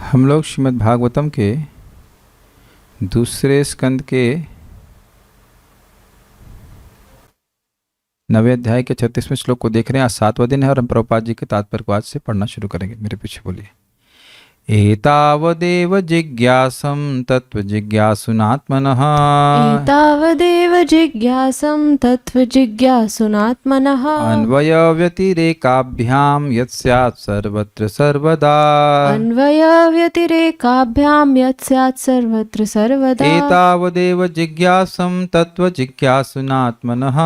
हम लोग श्रीमद् भागवतम के दूसरे स्कंद के 9वें अध्याय के 36वें श्लोक को देख रहे हैं। आज 7वां दिन है और हम प्रभुपाद जी के तात्पर्य को आज से पढ़ना शुरू करेंगे। मेरे पीछे बोलिए। एतावदेव जिज्ञासं तत्त्वजिज्ञासुनात्मनः एतावदेव जिज्ञासं तत्त्वजिज्ञासुनात्मनः अन्वयव्यतिरेकाभ्यां यत् स्यात् सर्वत्र सर्वदा अन्वयव्यतिरेकाभ्यां यत् स्यात् सर्वत्र सर्वदा एतावदेव जिज्ञासं तत्त्वजिज्ञासुनात्मनः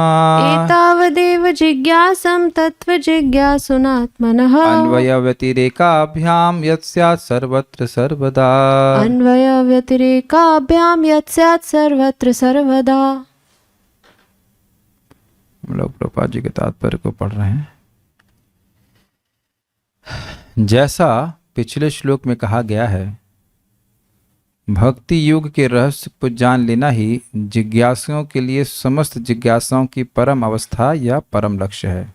एतावदेव जिज्ञासं तत्त्वजिज्ञासुनात्मनः अन्वयव्यतिरेकाभ्यां यत् स्यात् सर्वत्र सर्वदा अन्वयव्यतिरेकाभ्यां यत् स्यात् सर्वत्र सर्वदा। हम लोग प्रभुपाद जी के तात्पर्य को पढ़ रहे हैं। जैसा पिछले श्लोक में कहा गया है, भक्ति युग के रहस्य को जान लेना ही जिज्ञासुओं के लिए समस्त जिज्ञासाओं की परम अवस्था या परम लक्ष्य है।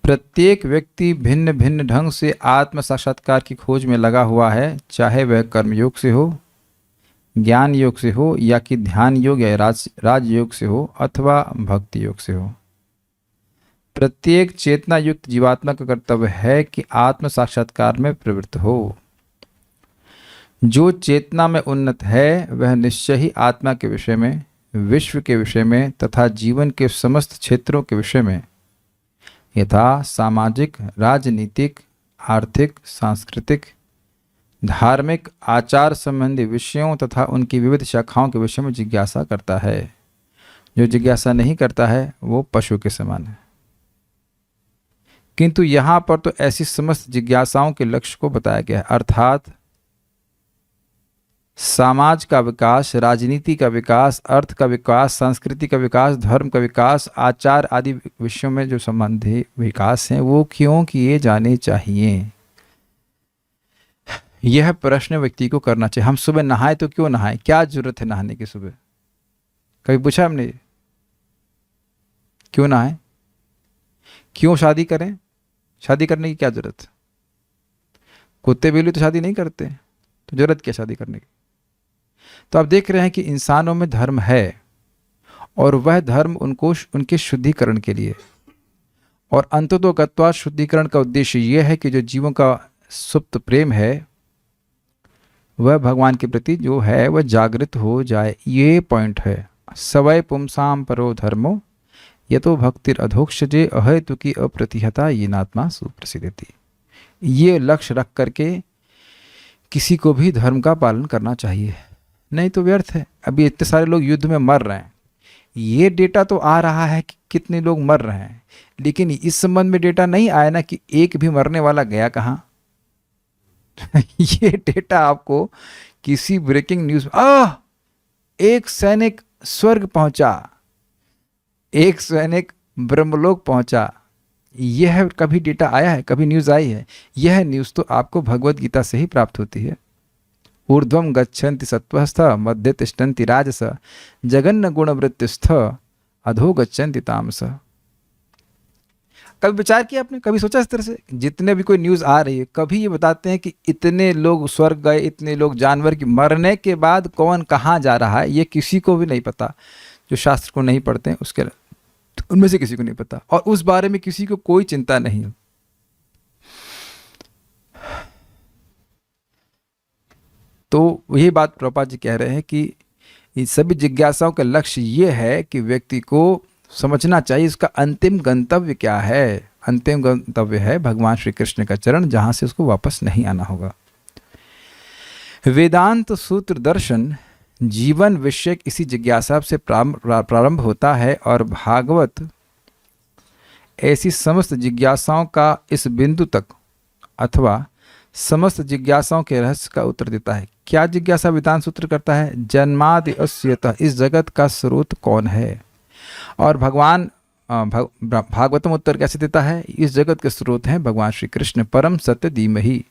प्रत्येक व्यक्ति भिन्न भिन्न ढंग से आत्म साक्षात्कार की खोज में लगा हुआ है, चाहे वह कर्मयोग से हो, ज्ञान योग से हो, या कि ध्यान योग या राजयोग से हो अथवा भक्ति योग से हो। प्रत्येक चेतना युक्त जीवात्मा का कर्तव्य है कि आत्म साक्षात्कार में प्रवृत्त हो। जो चेतना में उन्नत है वह निश्चय ही आत्मा के विषय में, विश्व के विषय में तथा जीवन के समस्त क्षेत्रों के विषय में यथा सामाजिक, राजनीतिक, आर्थिक, सांस्कृतिक, धार्मिक, आचार संबंधी विषयों तथा उनकी विविध शाखाओं के विषय में जिज्ञासा करता है। जो जिज्ञासा नहीं करता है वो पशु के समान है। किंतु यहाँ पर तो ऐसी समस्त जिज्ञासाओं के लक्ष्य को बताया गया है, अर्थात समाज का विकास, राजनीति का विकास, अर्थ का विकास, संस्कृति का विकास, धर्म का विकास, आचार आदि विषयों में जो संबंधी विकास हैं वो क्यों किए जाने चाहिए, यह प्रश्न व्यक्ति को करना चाहिए। हम सुबह नहाए तो क्यों नहाए, क्या जरूरत है नहाने की? सुबह कभी पूछा हमने? क्यों नहाए? क्यों शादी करें? शादी करने की क्या जरूरत है? कुत्ते बिल्ली तो शादी नहीं करते, तो जरूरत क्या शादी करने की? तो आप देख रहे हैं कि इंसानों में धर्म है और वह धर्म उनको उनके शुद्धिकरण के लिए, और अंततोगत्वा शुद्धिकरण का उद्देश्य यह है कि जो जीवों का सुप्त प्रेम है वह भगवान के प्रति जो है वह जागृत हो जाए। ये पॉइंट है। सवय पुंसाम परो धर्मो यतो भक्तिर अधोक्षजे अहेतुकी अप्रतिहता ये नात्मा सुप्रसिद्धति। ये लक्ष्य रख करके किसी को भी धर्म का पालन करना चाहिए, नहीं तो व्यर्थ है। अभी इतने सारे लोग युद्ध में मर रहे हैं, ये डेटा तो आ रहा है कि कितने लोग मर रहे हैं, लेकिन इस संबंध में डेटा नहीं आया ना कि एक भी मरने वाला गया कहाँ। ये डेटा आपको किसी ब्रेकिंग न्यूज, एक सैनिक स्वर्ग पहुंचा, एक सैनिक ब्रह्मलोक पहुंचा, यह कभी डेटा आया है, कभी न्यूज आई है? यह न्यूज तो आपको भगवत गीता से ही प्राप्त होती है। ऊर्ध्वं गच्छन्ति सत्त्वस्थ मध्य तिष्ठन्ति राजस जगन्न गुणवृत्तिस्थ अधो गच्छन्ति तामस। कभी विचार किया आपने? कभी सोचा इस तरह से? जितने भी कोई न्यूज़ आ रही है कभी ये बताते हैं कि इतने लोग स्वर्ग गए, इतने लोग जानवर की मरने के बाद कौन कहाँ जा रहा है, ये किसी को भी नहीं पता। जो शास्त्र को नहीं पढ़ते हैं उसके उनमें से किसी को नहीं पता, और उस बारे में किसी को कोई चिंता नहीं है। तो यही बात प्रभुपाद जी कह रहे हैं कि इन सभी जिज्ञासाओं का लक्ष्य ये है कि व्यक्ति को समझना चाहिए इसका अंतिम गंतव्य क्या है। अंतिम गंतव्य है भगवान श्री कृष्ण का चरण, जहां से उसको वापस नहीं आना होगा। वेदांत सूत्र दर्शन जीवन विषयक इसी जिज्ञासा से प्रारंभ होता है, और भागवत ऐसी समस्त जिज्ञासाओं का इस बिंदु तक अथवा समस्त जिज्ञासाओं के रहस्य का उत्तर देता है। क्या जिज्ञासा वेदांत सूत्र करता है? जन्मादि अस्यतः, इस जगत का स्रोत कौन है? और भगवान भागवतम उत्तर कैसे देता है? इस जगत के स्रोत हैं भगवान श्री कृष्ण, परम सत्य धीमहि।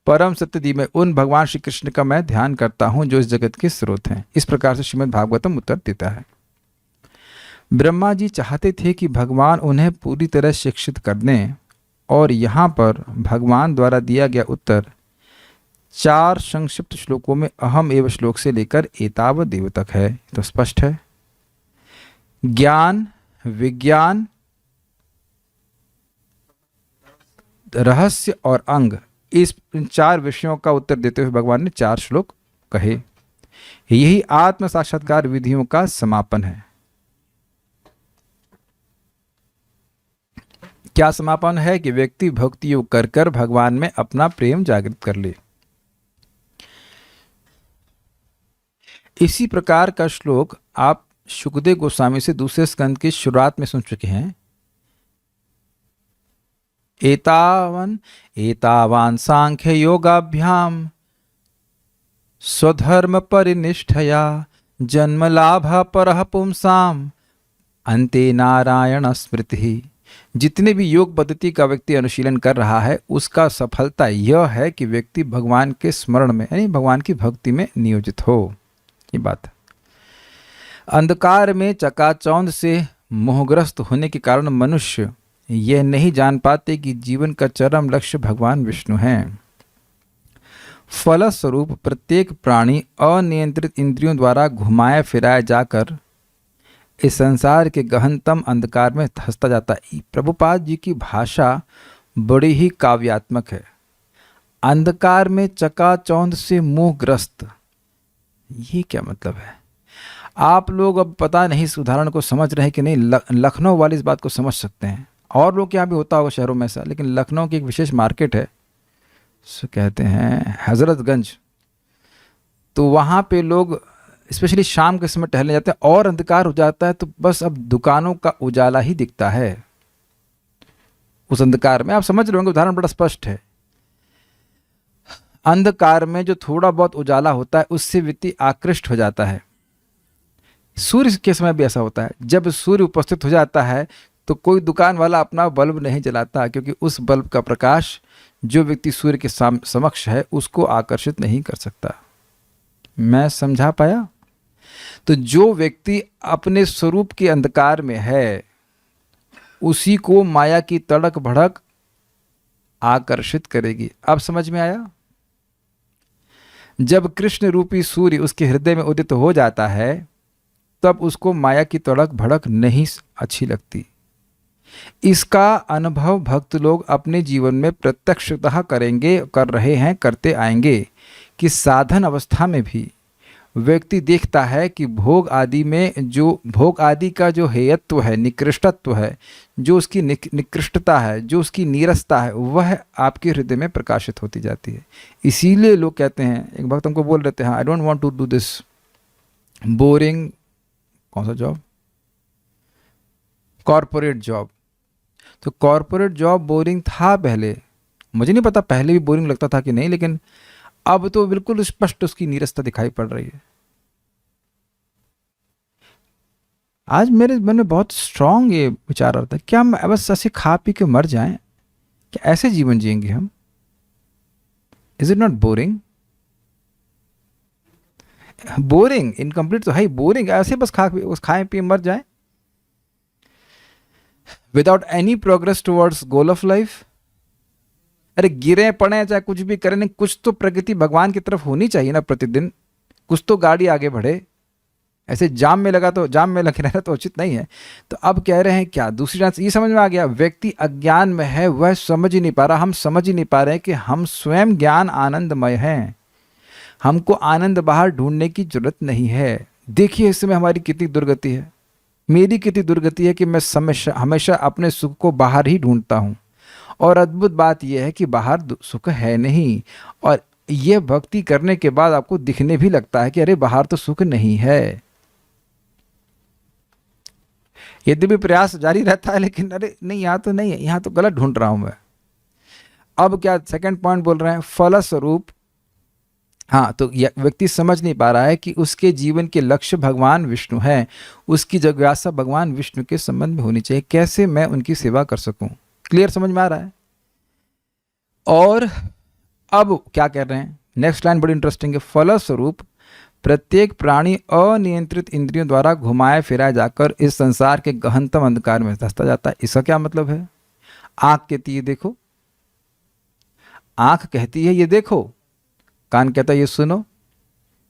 परम सत्य धीमहि, उन भगवान श्री कृष्ण का मैं ध्यान करता हूं जो इस जगत के स्रोत हैं। इस प्रकार से श्रीमद् भागवतम उत्तर देता है। ब्रह्मा जी चाहते थे कि भगवान उन्हें पूरी तरह शिक्षित कर दें, और यहाँ पर भगवान द्वारा दिया गया उत्तर 4 संक्षिप्त श्लोकों में अहम एव श्लोक से लेकर एतावदेव तक है। तो स्पष्ट है, ज्ञान, विज्ञान, रहस्य और अंग, इस इन 4 विषयों का उत्तर देते हुए भगवान ने 4 श्लोक कहे। यही आत्म साक्षात्कार विधियों का समापन है। क्या समापन है? कि व्यक्ति भक्ति योग कर कर भगवान में अपना प्रेम जागृत कर ले। इसी प्रकार का श्लोक आप शुकदेव गोस्वामी से दूसरे स्कंद की शुरुआत में सुन चुके हैं। एतावान सांख्य योगाभ्याम स्वधर्म परिनिष्ठया जन्म लाभ परः पुंसाम अंते नारायण स्मृति। जितने भी योग पद्धति का व्यक्ति अनुशीलन कर रहा है, उसका सफलता यह है कि व्यक्ति भगवान के स्मरण में यानी भगवान की भक्ति में नियोजित हो। ये बात है। अंधकार में चकाचौंध से मोहग्रस्त होने के कारण मनुष्य यह नहीं जान पाते कि जीवन का चरम लक्ष्य भगवान विष्णु हैं। फलस्वरूप प्रत्येक प्राणी अनियंत्रित इंद्रियों द्वारा घुमाया फिराया जाकर इस संसार के गहनतम अंधकार में धंसता जाता है। प्रभुपाद जी की भाषा बड़ी ही काव्यात्मक है। अंधकार में चकाचौंध से मोहग्रस्त, ये क्या मतलब है? आप लोग अब पता नहीं इस उदाहरण को समझ रहे हैं कि नहीं। लखनऊ वाली इस बात को समझ सकते हैं, और लोग यहाँ भी होता होगा शहरों में ऐसा, लेकिन लखनऊ की एक विशेष मार्केट है, सो कहते हैं हजरतगंज। तो वहाँ पे लोग स्पेशली शाम के समय टहलने जाते हैं, और अंधकार हो जाता है तो बस अब दुकानों का उजाला ही दिखता है उस अंधकार में। आप समझ रहे होंगे, उदाहरण बड़ा स्पष्ट है। अंधकार में जो थोड़ा बहुत उजाला होता है उससे व्यक्ति आकृष्ट हो जाता है। सूर्य के समय भी ऐसा होता है, जब सूर्य उपस्थित हो जाता है तो कोई दुकान वाला अपना बल्ब नहीं जलाता, क्योंकि उस बल्ब का प्रकाश जो व्यक्ति सूर्य के समक्ष है उसको आकर्षित नहीं कर सकता। मैं समझा पाया? तो जो व्यक्ति अपने स्वरूप के अंधकार में है उसी को माया की तड़क भड़क आकर्षित करेगी। अब समझ में आया? जब कृष्ण रूपी सूर्य उसके हृदय में उदित हो जाता है तब उसको माया की तड़क भड़क नहीं अच्छी लगती। इसका अनुभव भक्त लोग अपने जीवन में प्रत्यक्षतः करेंगे, कर रहे हैं, करते आएंगे कि साधन अवस्था में भी व्यक्ति देखता है कि भोग आदि का जो हेयत्व है, निकृष्टत्व है, जो उसकी निकृष्टता है, जो उसकी नीरसता है, वह आपके हृदय में प्रकाशित होती जाती है। इसीलिए लोग कहते हैं, एक भक्त हमको बोल रहे थे, हाँ I don't want to do this boring, कौन सा जॉब, कॉरपोरेट जॉब। तो कॉरपोरेट जॉब बोरिंग था पहले, मुझे नहीं पता पहले भी बोरिंग लगता था कि नहीं, लेकिन अब तो बिल्कुल स्पष्ट उसकी नीरसता दिखाई पड़ रही है। आज मेरे मन में बहुत स्ट्रांग ये विचार आता है, क्या हम बस ऐसे खा पी के मर जाएं? क्या ऐसे जीवन जिएंगे हम? Is it not boring? Boring, incomplete तो है ही, बोरिंग ऐसे बस खाएं पिए मर जाएं without any progress towards goal of life. अरे गिरे पड़े चाहे कुछ भी करें, नहीं कुछ तो प्रगति भगवान की तरफ होनी चाहिए ना प्रतिदिन, कुछ तो गाड़ी आगे बढ़े। ऐसे जाम में लगे रहना तो उचित नहीं है। तो अब कह रहे हैं क्या, दूसरी बात ये समझ में आ गया, व्यक्ति अज्ञान में है, वह समझ ही नहीं पा रहा, हम समझ ही नहीं पा रहे हैं कि हम स्वयं ज्ञान आनंदमय हैं, हमको आनंद बाहर ढूंढने की जरूरत नहीं है। देखिए इस समय हमारी कितनी दुर्गति है, मेरी कितनी दुर्गति है कि मैं हमेशा अपने सुख को बाहर ही ढूंढता हूँ। और अद्भुत बात यह है कि बाहर सुख है नहीं, और यह भक्ति करने के बाद आपको दिखने भी लगता है कि अरे बाहर तो सुख नहीं है। यद्यपि प्रयास जारी रहता है, लेकिन अरे नहीं यहाँ तो नहीं है, यहाँ तो गलत ढूंढ रहा हूं मैं। अब क्या सेकंड पॉइंट बोल रहे हैं, फलस्वरूप। हाँ, तो व्यक्ति समझ नहीं पा रहा है कि उसके जीवन के लक्ष्य भगवान विष्णु हैं, उसकी जिज्ञासा भगवान विष्णु के संबंध में होनी चाहिए, कैसे मैं उनकी सेवा कर सकूं। क्लियर समझ में आ रहा है? और अब क्या कह रहे हैं, नेक्स्ट लाइन बड़ी इंटरेस्टिंग है, फलस्वरूप प्रत्येक प्राणी अनियंत्रित इंद्रियों द्वारा घुमाया फिराया जाकर इस संसार के गहनतम अंधकार में धंसता जाता है। इसका क्या मतलब है? आंख कहती है देखो, आंख कहती है ये देखो, कान कहता है ये सुनो,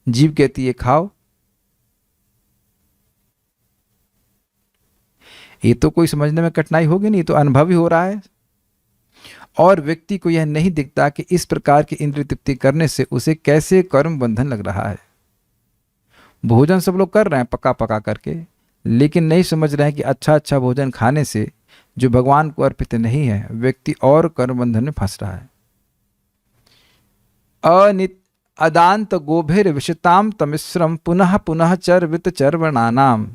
जीभ कहती है खाओ। ये तो कोई समझने में कठिनाई होगी नहीं, तो अनुभव ही हो रहा है। और व्यक्ति को यह नहीं दिखता कि इस प्रकार की इंद्रिय तृप्ति करने से उसे कैसे कर्म बंधन लग रहा है। भोजन सब लोग कर रहे हैं पका पका करके, लेकिन नहीं समझ रहे हैं कि अच्छा अच्छा भोजन खाने से जो भगवान को अर्पित नहीं है, व्यक्ति और कर्म बंधन में फंस रहा है। अनित अदांत गोभिर विषताम तमिश्रम पुनः पुनः चर्वित चर्वणानाम।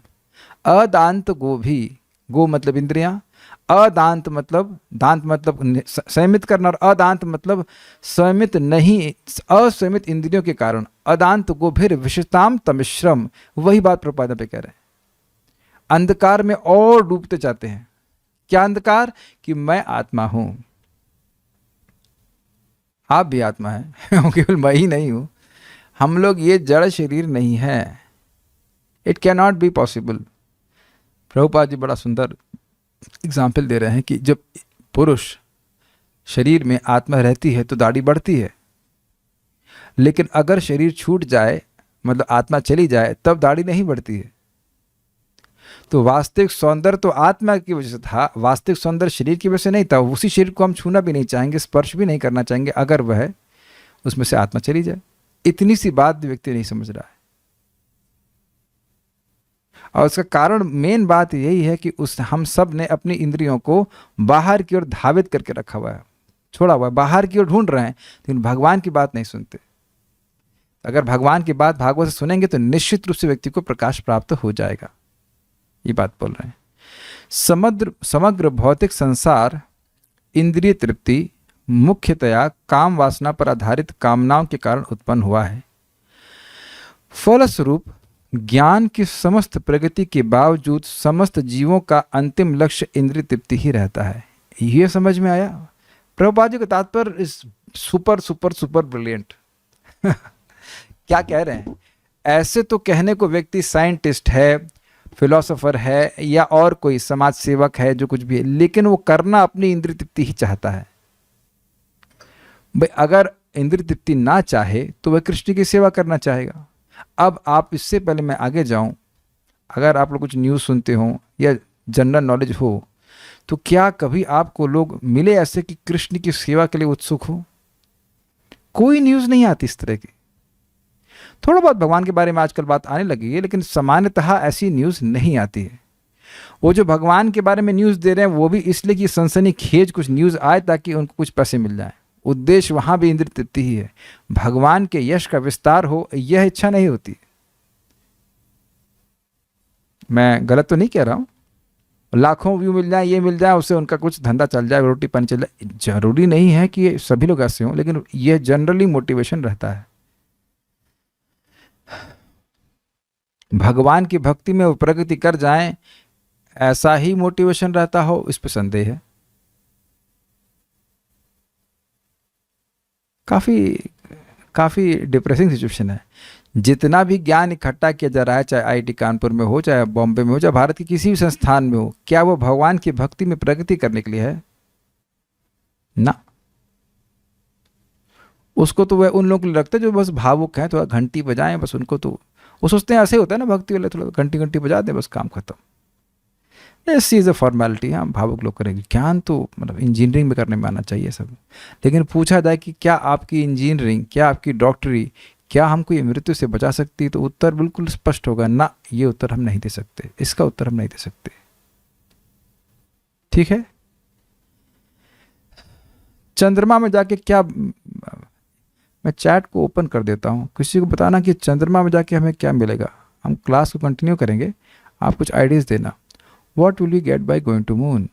अदांत गोभी, गो मतलब इंद्रियां, अदांत मतलब, दांत मतलब संयमित करना, और अदांत मतलब संयमित नहीं, असंयमित इंद्रियों के कारण। अदांत गोभिर विषताम तमिश्रम, वही बात प्रभुपाद पे कह रहे हैं। अंधकार में और डूबते जाते हैं। क्या अंधकार? कि मैं आत्मा हूं, आप भी आत्मा हैं केवल मैं ही नहीं हूं। हम लोग ये जड़ शरीर नहीं है। It can not be possible. Prabhupada ji बड़ा सुंदर एग्जाम्पल दे रहे हैं कि जब पुरुष शरीर में आत्मा रहती है तो दाढ़ी बढ़ती है, लेकिन अगर शरीर छूट जाए, मतलब आत्मा चली जाए, तब दाढ़ी नहीं बढ़ती है। तो वास्तविक सौंदर्य तो आत्मा की वजह से था, वास्तविक सौंदर्य शरीर की वजह से नहीं था। उसी शरीर को हम छूना भी नहीं चाहेंगे, स्पर्श भी नहीं करना चाहेंगे, अगर वह उसमें से आत्मा चली जाए। इतनी सी बात व्यक्ति नहीं समझ रहा है। और उसका कारण, मेन बात यही है कि हम सब ने अपनी इंद्रियों को बाहर की ओर धावित करके रखा हुआ है, छोड़ा हुआ है, बाहर की ओर ढूंढ रहे हैं, लेकिन भगवान की बात नहीं सुनते। अगर भगवान की बात भागवत से सुनेंगे तो निश्चित रूप से व्यक्ति को प्रकाश प्राप्त हो जाएगा। ये बात बोल रहे हैं। समग्र भौतिक संसार इंद्रिय तृप्ति मुख्यतया काम वासना पर आधारित कामनाओं के कारण उत्पन्न हुआ है। फलस्वरूप ज्ञान की समस्त प्रगति के बावजूद समस्त जीवों का अंतिम लक्ष्य इंद्रिय तृप्ति ही रहता है। ये समझ में आया? प्रभुपाद जी का तात्पर्य इस सुपर सुपर सुपर ब्रिलियंट क्या कह रहे हैं? ऐसे तो कहने को व्यक्ति साइंटिस्ट है, फिलोसोफर है, या और कोई समाज सेवक है, जो कुछ भी है, लेकिन वो करना अपनी इंद्रिय तृप्ति ही चाहता है। भाई अगर इंद्रिय तृप्ति ना चाहे तो वह कृष्ण की सेवा करना चाहेगा। अब आप, इससे पहले मैं आगे जाऊं, अगर आप लोग कुछ न्यूज़ सुनते हो या जनरल नॉलेज हो, तो क्या कभी आपको लोग मिले ऐसे कि कृष्ण की सेवा के लिए उत्सुक हो? कोई न्यूज़ नहीं आती इस तरह की। थोड़ा बहुत भगवान के बारे में आजकल बात आने लगी है, लेकिन सामान्यतः ऐसी न्यूज़ नहीं आती है। वो जो भगवान के बारे में न्यूज़ दे रहे हैं वो भी इसलिए कि सनसनीखेज कुछ न्यूज़ आए ताकि उनको कुछ पैसे मिल जाए। उद्देश्य वहाँ भी इंद्रिय तृप्ति ही है, भगवान के यश का विस्तार हो, यह इच्छा नहीं होती। मैं गलत तो नहीं कह रहा हूँ। लाखों व्यू मिल जाए, ये मिल जाए, उससे उनका कुछ धंधा चल जाए, रोटी पानी चल जाए, जरूरी नहीं है कि सभी लोग ऐसे हों, लेकिन यह जनरली मोटिवेशन रहता है। भगवान की भक्ति में वो प्रगति कर जाएं, ऐसा ही मोटिवेशन रहता हो, इस पर संदेह है। काफ़ी डिप्रेसिंग सिचुएशन है। जितना भी ज्ञान इकट्ठा किया जा रहा है, चाहे आईआईटी कानपुर में हो, चाहे बॉम्बे में हो, चाहे भारत के किसी भी संस्थान में हो, क्या वो भगवान की भक्ति में प्रगति करने के लिए है? ना। उसको तो वह उन लोगों के लिए रखते जो बस भावुक हैं, थोड़ा घंटी बजाएं बस, उनको तो वो सोचते हैं ऐसे होता है ना भक्ति वाले, थोड़ा घंटी घंटी बजा दें बस काम खत्म। This is a formality. हाँ, भावुक लोग करेंगे। ज्ञान तो मतलब इंजीनियरिंग में करने में आना चाहिए सब। लेकिन पूछा जाए कि क्या आपकी इंजीनियरिंग, क्या आपकी डॉक्टरी, क्या हमको ये मृत्यु से बचा सकती है, तो उत्तर बिल्कुल स्पष्ट होगा, ना, ये उत्तर हम नहीं दे सकते, इसका उत्तर हम नहीं दे सकते। ठीक है। चंद्रमा में जाके क्या, मैं चैट को ओपन कर देता हूँ, किसी को बताना कि चंद्रमा में जाके हमें क्या मिलेगा। हम क्लास को कंटिन्यू करेंगे, आप कुछ आइडियाज़ देना। What will you get by going to moon?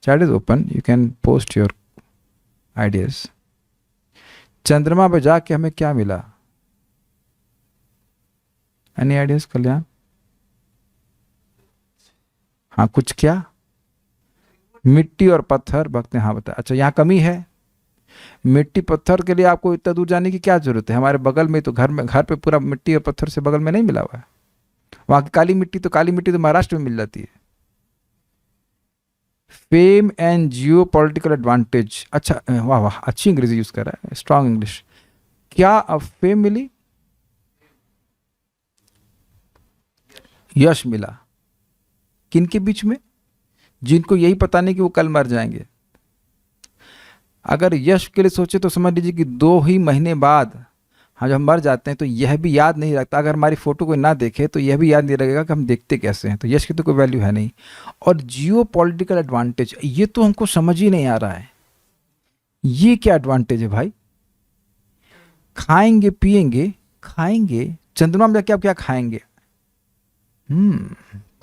Chat is open, you can post your ideas. चंद्रमा पर जाके हमें क्या मिला? Any ideas Kalyan? हाँ, कुछ क्या? मिट्टी और पत्थर भक्त ने हाँ बताया। अच्छा, यहाँ कमी है, मिट्टी पत्थर के लिए आपको इतना दूर जाने की क्या जरूरत है? हमारे बगल में तो घर पे पूरा मिट्टी और पत्थर से बगल में नहीं मिला हुआ है। वहां की काली मिट्टी तो महाराष्ट्र में मिल जाती है। Fame and Jio political advantage, अच्छा वाह वाह, अच्छी अंग्रेजी यूज कर रहा है, स्ट्रांग इंग्लिश। क्या अब फेम मिली, यश मिला, किनके बीच में? जिनको यही पता नहीं कि वो कल मर जाएंगे। अगर यश के लिए सोचे तो समझ लीजिए कि 2 ही महीने बाद हम जब मर जाते हैं तो यह भी याद नहीं रखता। अगर हमारी फोटो कोई ना देखे तो यह भी याद नहीं रखेगा कि हम देखते कैसे हैं। तो यश की तो कोई वैल्यू है नहीं। और जियो पॉलिटिकल एडवांटेज, ये तो हमको समझ ही नहीं आ रहा है। ये क्या एडवांटेज है भाई? खाएंगे पिएंगे, खाएंगे, चंद्रमा में जाके आप क्या खाएंगे?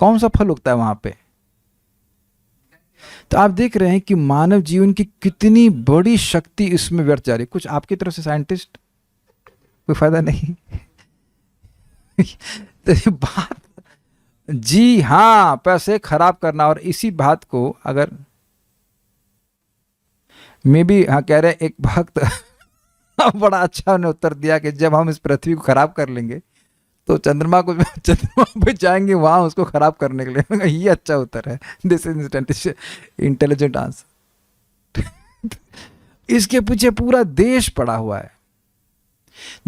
कौन सा फल उगता है वहां पे? तो आप देख रहे हैं कि मानव जीवन की कितनी बड़ी शक्ति इसमें व्यर्थ जा रही है। कुछ आपकी तरफ से साइंटिस्ट, कोई फायदा नहीं। तो ये बात, जी हाँ, पैसे खराब करना। और इसी बात को अगर मैं भी, हाँ कह रहे एक भक्त बड़ा अच्छा उन्हें उत्तर दिया कि जब हम इस पृथ्वी को खराब कर लेंगे तो चंद्रमा पे जाएंगे वहां उसको खराब करने के लिए। ये अच्छा उत्तर है, दिस इज इंटेलिजेंट आंसर। इसके पीछे पूरा देश पड़ा हुआ है।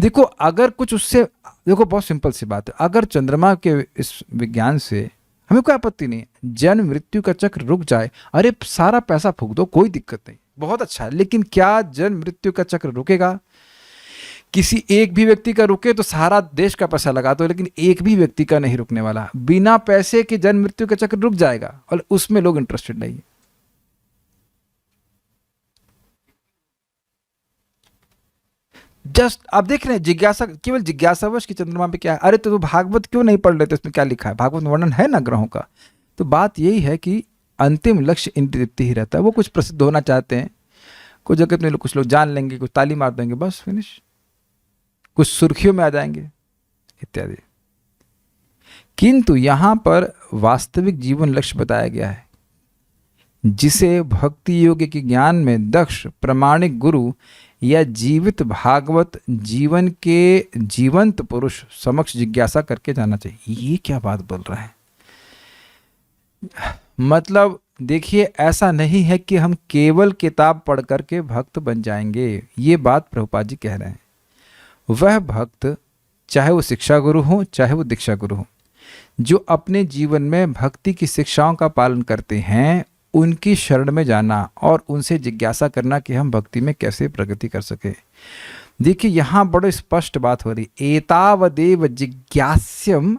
देखो अगर कुछ उससे, देखो बहुत सिंपल सी बात है, अगर चंद्रमा के इस विज्ञान से हमें कोई आपत्ति नहीं है, जन्म मृत्यु का चक्र रुक जाए, अरे सारा पैसा फूंक दो, कोई दिक्कत नहीं, बहुत अच्छा है। लेकिन क्या जन्म मृत्यु का चक्र रुकेगा? किसी एक भी व्यक्ति का रुके तो सारा देश का पैसा लगा दो, लेकिन एक भी व्यक्ति का नहीं रुकने वाला। बिना पैसे के जन्म मृत्यु का चक्र रुक जाएगा और उसमें लोग इंटरेस्टेड नहीं है। जस्ट आप देख रहे हैं जिज्ञासा, केवल जिज्ञासावश कि चंद्रमा पे क्या है। अरे तो भागवत क्यों नहीं पढ़ लेते? उसमें क्या लिखा है? भागवत में वर्णन है ना ग्रहों का। तो बात यही है कि अंतिम लक्ष्य इंद्रिय तृप्ति ही रहता है। वो कुछ प्रसिद्ध होना चाहते हैं, कुछ जगत में कुछ लोग जान लेंगे, कुछ ताली मार देंगे, बस फिनिश, कुछ सुर्खियों में आ जाएंगे इत्यादि। किंतु यहां पर वास्तविक जीवन लक्ष्य बताया गया है, जिसे भक्ति योग के ज्ञान में दक्ष प्रामाणिक गुरु या जीवित भागवत जीवन के जीवंत पुरुष समक्ष जिज्ञासा करके जाना चाहिए। ये क्या बात बोल रहा है? मतलब देखिए, ऐसा नहीं है कि हम केवल किताब पढ़ करके भक्त बन जाएंगे। ये बात प्रभुपाद जी कह रहे हैं। वह भक्त, चाहे वो शिक्षा गुरु हो चाहे वो दीक्षा गुरु हो, जो अपने जीवन में भक्ति की शिक्षाओं का पालन करते हैं, उनकी शरण में जाना और उनसे जिज्ञासा करना कि हम भक्ति में कैसे प्रगति कर सके। देखिए यहाँ बड़े स्पष्ट बात हो रही, एतावदेव जिज्ञास्यम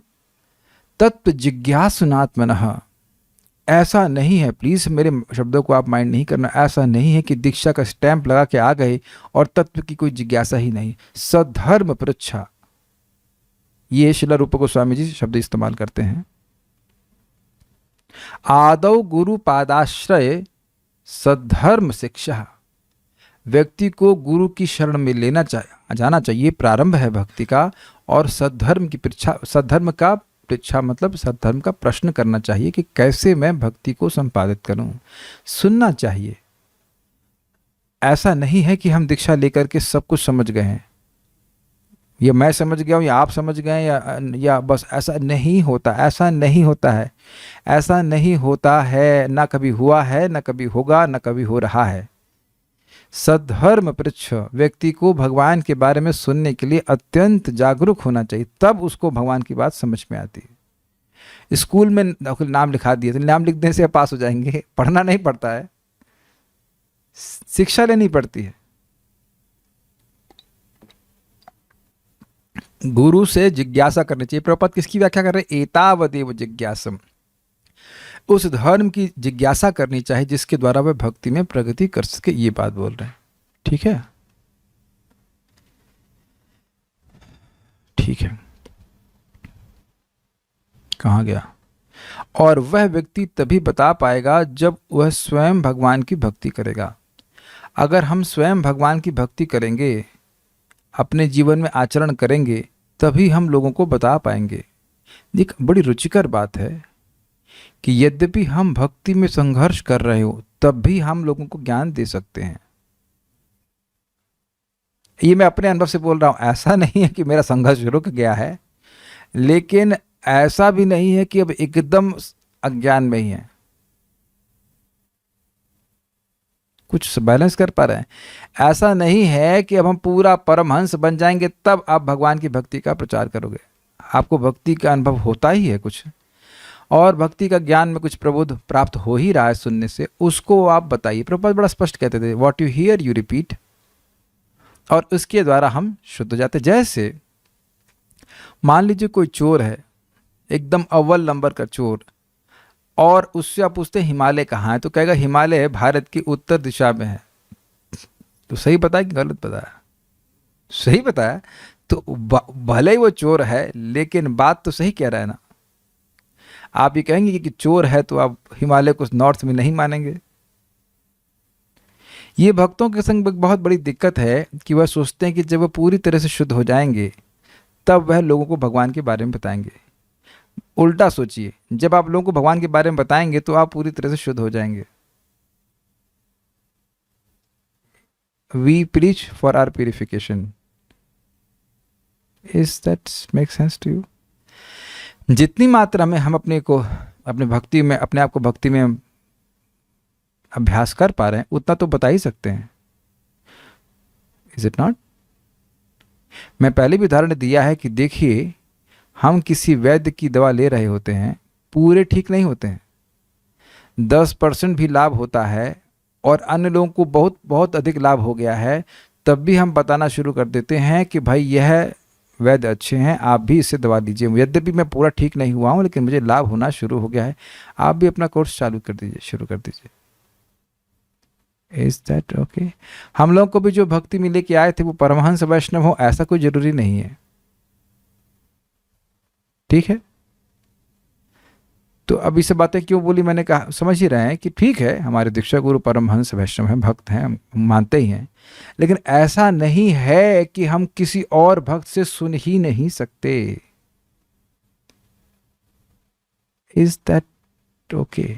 तत्व जिज्ञासुनात्मनः। ऐसा नहीं है, प्लीज मेरे शब्दों को आप माइंड नहीं करना, ऐसा नहीं है कि दीक्षा का स्टैंप लगा के आ गए और तत्व की कोई जिज्ञासा ही नहीं। सधर्म पृच्छा, ये शिला रूप गोस्वामी जी शब्द इस्तेमाल करते हैं। आदौ गुरु पादाश्रय सद्धर्म शिक्षा, व्यक्ति को गुरु की शरण में जाना चाहिए, प्रारंभ है भक्ति का। और सद्धर्म की पृच्छा, सद्धर्म का पृच्छा मतलब सद्धर्म का प्रश्न करना चाहिए कि कैसे मैं भक्ति को संपादित करूं। सुनना चाहिए। ऐसा नहीं है कि हम दीक्षा लेकर के सब कुछ समझ गए हैं, या मैं समझ गया हूं या आप समझ गए या बस, ऐसा नहीं होता, ऐसा नहीं होता है, ऐसा नहीं होता है, ना कभी हुआ है, ना कभी होगा, ना कभी हो रहा है। सद्धर्म पृच्छ, व्यक्ति को भगवान के बारे में सुनने के लिए अत्यंत जागरूक होना चाहिए, तब उसको भगवान की बात समझ में आती है। स्कूल में नाम लिखा दिए तो नाम लिख देने से पास हो जाएंगे, पढ़ना नहीं पड़ता है, शिक्षा लेनी पड़ती है। गुरु से जिज्ञासा करनी चाहिए। प्रभुपाद किसकी व्याख्या कर रहे हैं? एतावदेव जिज्ञासम, उस धर्म की जिज्ञासा करनी चाहिए जिसके द्वारा वह भक्ति में प्रगति कर सके। ये बात बोल रहे हैं। ठीक है, ठीक है, कहाँ गया? और वह व्यक्ति तभी बता पाएगा जब वह स्वयं भगवान की भक्ति करेगा। अगर हम स्वयं भगवान की भक्ति करेंगे, अपने जीवन में आचरण करेंगे, तभी हम लोगों को बता पाएंगे। देख, बड़ी रुचिकर बात है कि यद्यपि हम भक्ति में संघर्ष कर रहे हो, तब भी हम लोगों को ज्ञान दे सकते हैं। ये मैं अपने अनुभव से बोल रहा हूँ। ऐसा नहीं है कि मेरा संघर्ष रुक गया है, लेकिन ऐसा भी नहीं है कि अब एकदम अज्ञान में ही है, कुछ बैलेंस कर पा रहे हैं। ऐसा नहीं है कि अब हम पूरा परमहंस बन जाएंगे तब आप भगवान की भक्ति का प्रचार करोगे। आपको भक्ति का अनुभव होता ही है कुछ, और भक्ति का ज्ञान में कुछ प्रबोध प्राप्त हो ही रहा है सुनने से, उसको आप बताइए। प्रभुपाद बड़ा स्पष्ट कहते थे, what you here you repeat, और उसके द्वारा हम शुद्ध हो जाते। जैसे मान लीजिए कोई चोर है, एकदम अव्वल नंबर का चोर, और उससे आप पूछते हैं हिमालय कहाँ है, तो कहेगा हिमालय भारत की उत्तर दिशा में है। तो सही बताया कि गलत बताया? सही बताया। तो भले ही वो चोर है, लेकिन बात तो सही कह रहा है ना। आप ये कहेंगे कि चोर है तो आप हिमालय को नॉर्थ में नहीं मानेंगे। ये भक्तों के संग बहुत बड़ी दिक्कत है कि वह सोचते हैं कि जब वह पूरी तरह से शुद्ध हो जाएंगे तब वह लोगों को भगवान के बारे में बताएंगे। उल्टा सोचिए, जब आप लोगों को भगवान के बारे में बताएंगे तो आप पूरी तरह से शुद्ध हो जाएंगे। We preach for our purification. Is that make sense to you? जितनी मात्रा में हम अपने भक्ति में, अपने आप को भक्ति में अभ्यास कर पा रहे हैं, उतना तो बता ही सकते हैं। Is it not? मैं पहले भी उदाहरण दिया है कि देखिए, हम किसी वैद्य की दवा ले रहे होते हैं, पूरे ठीक नहीं होते हैं, 10% भी लाभ होता है और अन्य लोगों को बहुत बहुत अधिक लाभ हो गया है, तब भी हम बताना शुरू कर देते हैं कि भाई यह वैद्य अच्छे हैं, आप भी इससे दवा लीजिए। यद्यपि मैं पूरा ठीक नहीं हुआ हूँ, लेकिन मुझे लाभ होना शुरू हो गया है, आप भी अपना कोर्स चालू कर दीजिए, शुरू कर दीजिए। Is that okay? हम लोग को भी जो भक्ति में लेके आए थे वो परमहंस वैष्णव हो, ऐसा कोई जरूरी नहीं है। ठीक है? तो अब इसे बातें क्यों बोली मैंने कहा, समझ ही रहे हैं कि ठीक है, हमारे दीक्षा गुरु परमहंस वैष्णव हैं, भक्त हैं, हम मानते ही हैं, लेकिन ऐसा नहीं है कि हम किसी और भक्त से सुन ही नहीं सकते। Is that okay?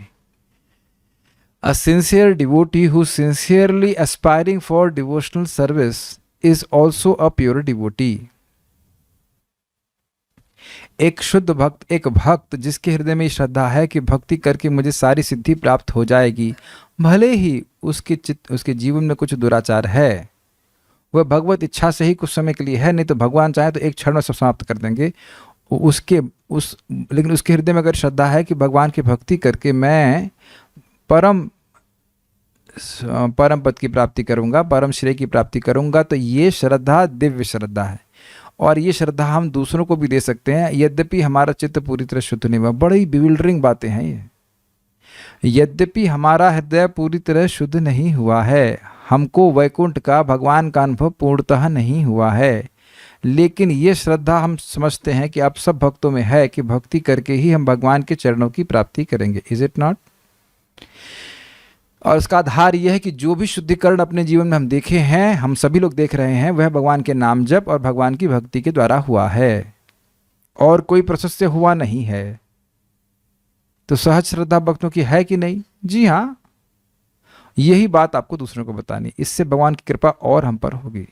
A sincere devotee who sincerely aspiring for devotional service is also a pure devotee. एक शुद्ध भक्त, एक भक्त जिसके हृदय में श्रद्धा है कि भक्ति करके मुझे सारी सिद्धि प्राप्त हो जाएगी, भले ही उसके जीवन में कुछ दुराचार है, वह भगवत इच्छा से ही कुछ समय के लिए है, नहीं तो भगवान चाहे तो एक क्षण में सब समाप्त कर देंगे। लेकिन उसके हृदय में अगर श्रद्धा है कि भगवान की भक्ति करके मैं परम पद की प्राप्ति करूंगा, परम श्रेय की प्राप्ति करूंगा, तो ये श्रद्धा दिव्य श्रद्धा है, और ये श्रद्धा हम दूसरों को भी दे सकते हैं, यद्यपि हमारा चित्त पूरी तरह शुद्ध नहीं हुआ। बड़ी बिविल्डरिंग बातें हैं ये। यद्यपि हमारा हृदय पूरी तरह शुद्ध नहीं हुआ है, हमको वैकुंठ का, भगवान का अनुभव पूर्णतः नहीं हुआ है, लेकिन ये श्रद्धा हम समझते हैं कि आप सब भक्तों में है कि भक्ति करके ही हम भगवान के चरणों की प्राप्ति करेंगे। Is it not? और इसका आधार यह है कि जो भी शुद्धिकरण अपने जीवन में हम देखे हैं, हम सभी लोग देख रहे हैं, वह भगवान के नाम जप और भगवान की भक्ति के द्वारा हुआ है, और कोई प्रोसेस से हुआ नहीं है। तो सहज श्रद्धा भक्तों की है कि नहीं? जी हाँ। यही बात आपको दूसरों को बतानी, इससे भगवान की कृपा और हम पर होगी।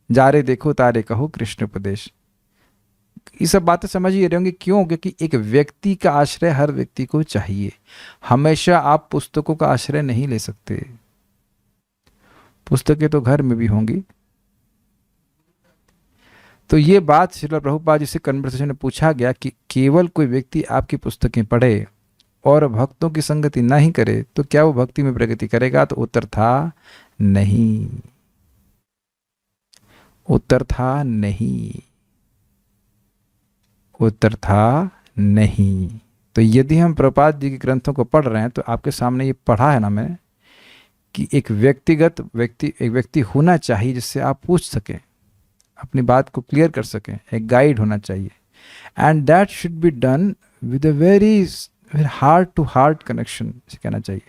जा रे देखो तारे कहो कृष्ण उपदेश। ये सब बातें समझ ही रहे होंगे। क्यों? क्योंकि एक व्यक्ति का आश्रय हर व्यक्ति को चाहिए। हमेशा आप पुस्तकों का आश्रय नहीं ले सकते। पुस्तकें तो घर में भी होंगी। तो ये बात श्रील प्रभुपाद जी से कन्वर्सेशन में पूछा गया कि केवल कोई व्यक्ति आपकी पुस्तकें पढ़े और भक्तों की संगति नहीं करे तो क्या वो भक्ति में प्रगति करेगा? तो उत्तर था नहीं। उत्तर था नहीं। उत्तर था नहीं। तो यदि हम प्रभुपाद जी के ग्रंथों को पढ़ रहे हैं, तो आपके सामने ये पढ़ा है ना मैंने कि एक व्यक्ति होना चाहिए जिससे आप पूछ सकें, अपनी बात को क्लियर कर सकें, एक गाइड होना चाहिए। And that should be done with a very heart to heart connection, इसे कहना चाहिए।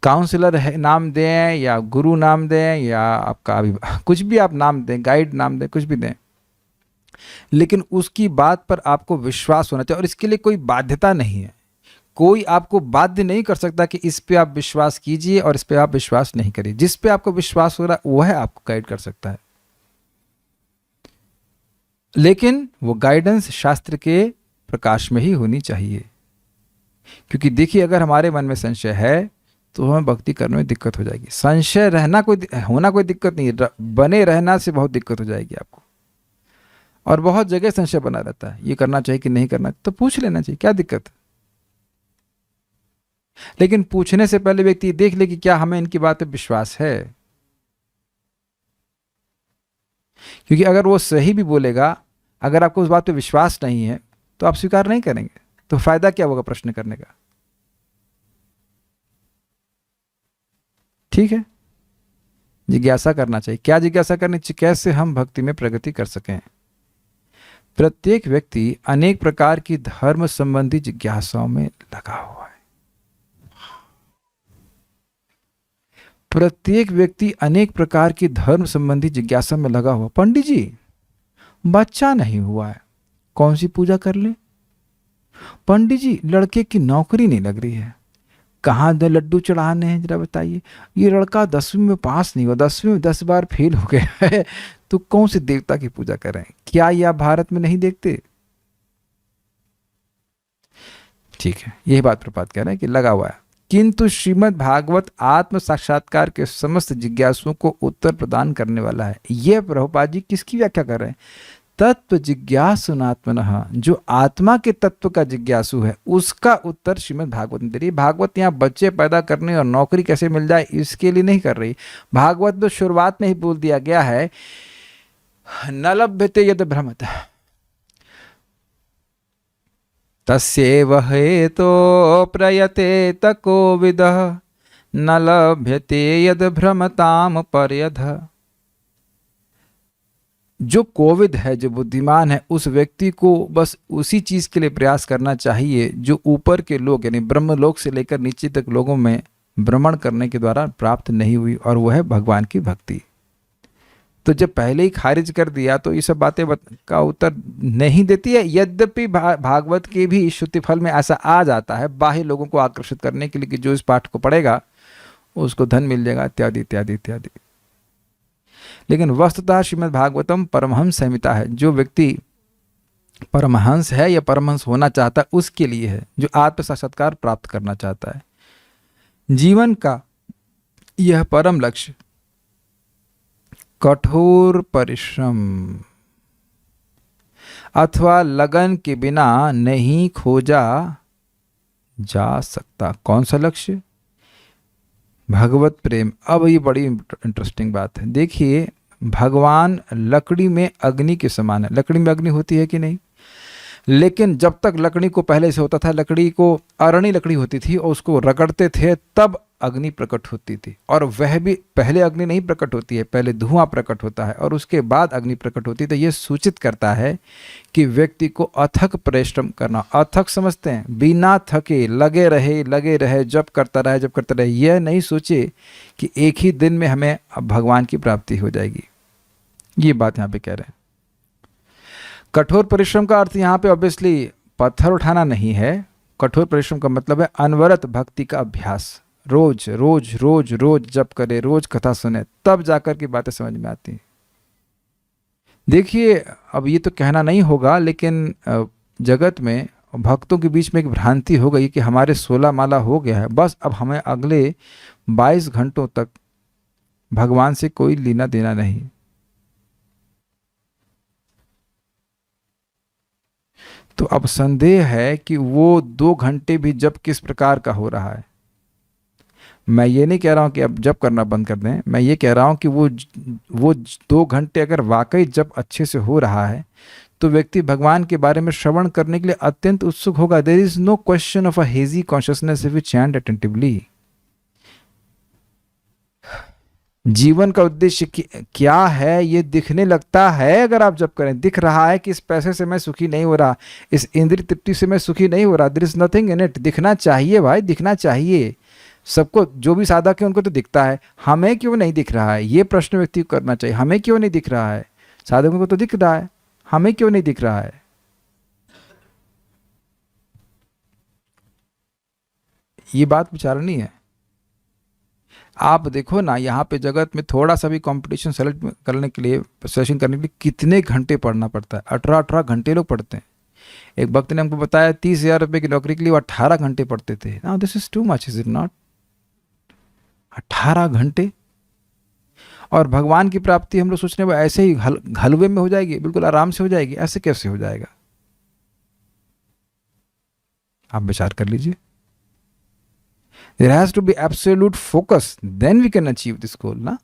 काउंसलर है नाम दें या गुरु नाम दें या आपका कुछ भी आप नाम दें, गाइड नाम दें, कुछ भी दें, लेकिन उसकी बात पर आपको विश्वास होना चाहिए। और इसके लिए कोई बाध्यता नहीं है। कोई आपको बाध्य नहीं कर सकता कि इस पे आप विश्वास कीजिए और इस पे आप विश्वास नहीं करिए। जिस पे आपको विश्वास हो रहा है वह आपको गाइड कर सकता है, लेकिन वो गाइडेंस शास्त्र के प्रकाश में ही होनी चाहिए। क्योंकि देखिए, अगर हमारे मन में संशय है तो हमें भक्ति करने में दिक्कत हो जाएगी। संशय होना कोई दिक्कत नहीं है, बने रहना से बहुत दिक्कत हो जाएगी आपको। और बहुत जगह संशय बना रहता है, ये करना चाहिए कि नहीं करना, तो पूछ लेना चाहिए, क्या दिक्कत है। लेकिन पूछने से पहले व्यक्ति देख ले कि क्या हमें इनकी बात पे विश्वास है। क्योंकि अगर वो सही भी बोलेगा, अगर आपको उस बात पे विश्वास नहीं है तो आप स्वीकार नहीं करेंगे, तो फायदा क्या होगा प्रश्न करने का। ठीक है, जिज्ञासा करना चाहिए। क्या जिज्ञासा करनी चाहिए? कैसे हम भक्ति में प्रगति कर सकें। प्रत्येक व्यक्ति अनेक प्रकार की धर्म संबंधी जिज्ञासाओं में लगा हुआ है। प्रत्येक व्यक्ति अनेक प्रकार की धर्म संबंधी जिज्ञासा में लगा हुआ। पंडित जी, बच्चा नहीं हुआ है, कौन सी पूजा कर ले? पंडित जी, लड़के की नौकरी नहीं लग रही है, कहाँ लड्डू चढ़ाने हैं जरा बताइए। ये लड़का 10वीं में पास नहीं हुआ, 10वीं में 10 बार फेल हो गया है, तो कौन से देवता की पूजा कर रहे हैं? क्या ये आप भारत में नहीं देखते? ठीक है, यही बात प्रपात कह रहे हैं कि लगा हुआ है। किंतु श्रीमद् भागवत आत्म साक्षात्कार के समस्त जिज्ञासुओं को उत्तर प्रदान करने वाला है। यह प्रभुपाद जी किसकी व्याख्या कर रहे हैं? तत्व जिज्ञासुनात्मनः, जो आत्मा के तत्व का जिज्ञासु है, उसका उत्तर श्रीमद् भागवत में दे रही है। भागवत यहाँ बच्चे पैदा करने और नौकरी कैसे मिल जाए इसके लिए नहीं कर रही। भागवत तो शुरुआत में ही बोल दिया गया है, न लभ्यते यद भ्रमतः तस्यैव हेतो प्रयतेत कोविदः न लभ्यते यद भ्रमताम पर्यधः। जो कोविद है, जो बुद्धिमान है, उस व्यक्ति को बस उसी चीज के लिए प्रयास करना चाहिए जो ऊपर के लोग यानी ब्रह्मलोक से लेकर नीचे तक लोगों में भ्रमण करने के द्वारा प्राप्त नहीं हुई, और वह है भगवान की भक्ति। तो जब पहले ही खारिज कर दिया तो ये सब बातें का उत्तर नहीं देती है। यद्यपि भागवत के भी श्रुति फल में ऐसा आ जाता है बाह्य लोगों को आकर्षित करने के लिए कि जो इस पाठ को पढ़ेगा उसको धन मिल जाएगा इत्यादि इत्यादि इत्यादि। लेकिन वस्तुतः श्रीमद् भागवतम परमहंस संहिता है। जो व्यक्ति परमहंस है या परमहंस होना चाहता है उसके लिए है, जो आत्म साक्षात्कार प्राप्त करना चाहता है। जीवन का यह परम लक्ष्य कठोर परिश्रम अथवा लगन के बिना नहीं खोजा जा सकता। कौन सा लक्ष्य? भगवत प्रेम। अब ये बड़ी इंटरेस्टिंग बात है। देखिए, भगवान लकड़ी में अग्नि के समान है। लकड़ी में अग्नि होती है कि नहीं? लेकिन जब तक लकड़ी को पहले से होता था, लकड़ी को अरणी लकड़ी होती थी और उसको रगड़ते थे तब अग्नि प्रकट होती थी। और वह भी पहले अग्नि नहीं प्रकट होती है, पहले धुआं प्रकट होता है और उसके बाद अग्नि प्रकट होती है। तो यह सूचित करता है कि व्यक्ति को अथक परिश्रम करना। अथक समझते हैं, बिना थके लगे रहे, जब करता रहे। यह नहीं सोचे कि एक ही दिन में हमें भगवान की प्राप्ति हो जाएगी। ये बात यहाँ पे कह रहे हैं। कठोर परिश्रम का अर्थ यहाँ पे ऑब्वियसली पत्थर उठाना नहीं है। कठोर परिश्रम का मतलब है अनवरत भक्ति का अभ्यास। रोज रोज रोज रोज जप करे, रोज कथा सुने, तब जाकर की बातें समझ में आती हैं। देखिए, अब ये तो कहना नहीं होगा, लेकिन जगत में भक्तों के बीच में एक भ्रांति हो गई कि हमारे 16 माला हो गया है, बस अब हमें अगले 22 घंटों तक भगवान से कोई लेना देना नहीं। तो अब संदेह है कि वो 2 घंटे भी जप किस प्रकार का हो रहा है। मैं ये नहीं कह रहा हूँ कि अब जप करना बंद कर दें, मैं ये कह रहा हूँ कि वो 2 घंटे अगर वाकई जप अच्छे से हो रहा है तो व्यक्ति भगवान के बारे में श्रवण करने के लिए अत्यंत उत्सुक होगा। There is no question of a hazy consciousness if we chant attentively. जीवन का उद्देश्य क्या है ये दिखने लगता है अगर आप जप करें। दिख रहा है कि इस पैसे से मैं सुखी नहीं हो रहा, इस इंद्रिय तृप्ति से मैं सुखी नहीं हो रहा। There is nothing in it. दिखना चाहिए भाई, दिखना चाहिए। सबको, जो भी साधक है उनको तो दिखता है, हमें क्यों नहीं दिख रहा है? ये प्रश्न व्यक्ति को करना चाहिए। हमें क्यों नहीं दिख रहा है? साधकों को तो दिख रहा है, हमें क्यों नहीं दिख रहा है? ये बात विचारनी है। आप देखो ना, यहाँ पे जगत में थोड़ा सा भी कंपटीशन सेलेक्ट करने के लिए, सिलेक्शन करने के लिए कितने घंटे पढ़ना पड़ता है। 18 घंटे लोग पढ़ते हैं। एक भक्त ने हमको बताया 30,000 रुपये की नौकरी के लिए वो 18 घंटे पढ़ते थे। Now this is too much, is it not? 18 घंटे। और भगवान की प्राप्ति हम लोग सोच रहे हैं ऐसे ही हलवे में हो जाएगी, बिल्कुल आराम से हो जाएगी। ऐसे कैसे हो जाएगा? आप विचार कर लीजिए। There has to be absolute focus, then we can achieve this goal ना।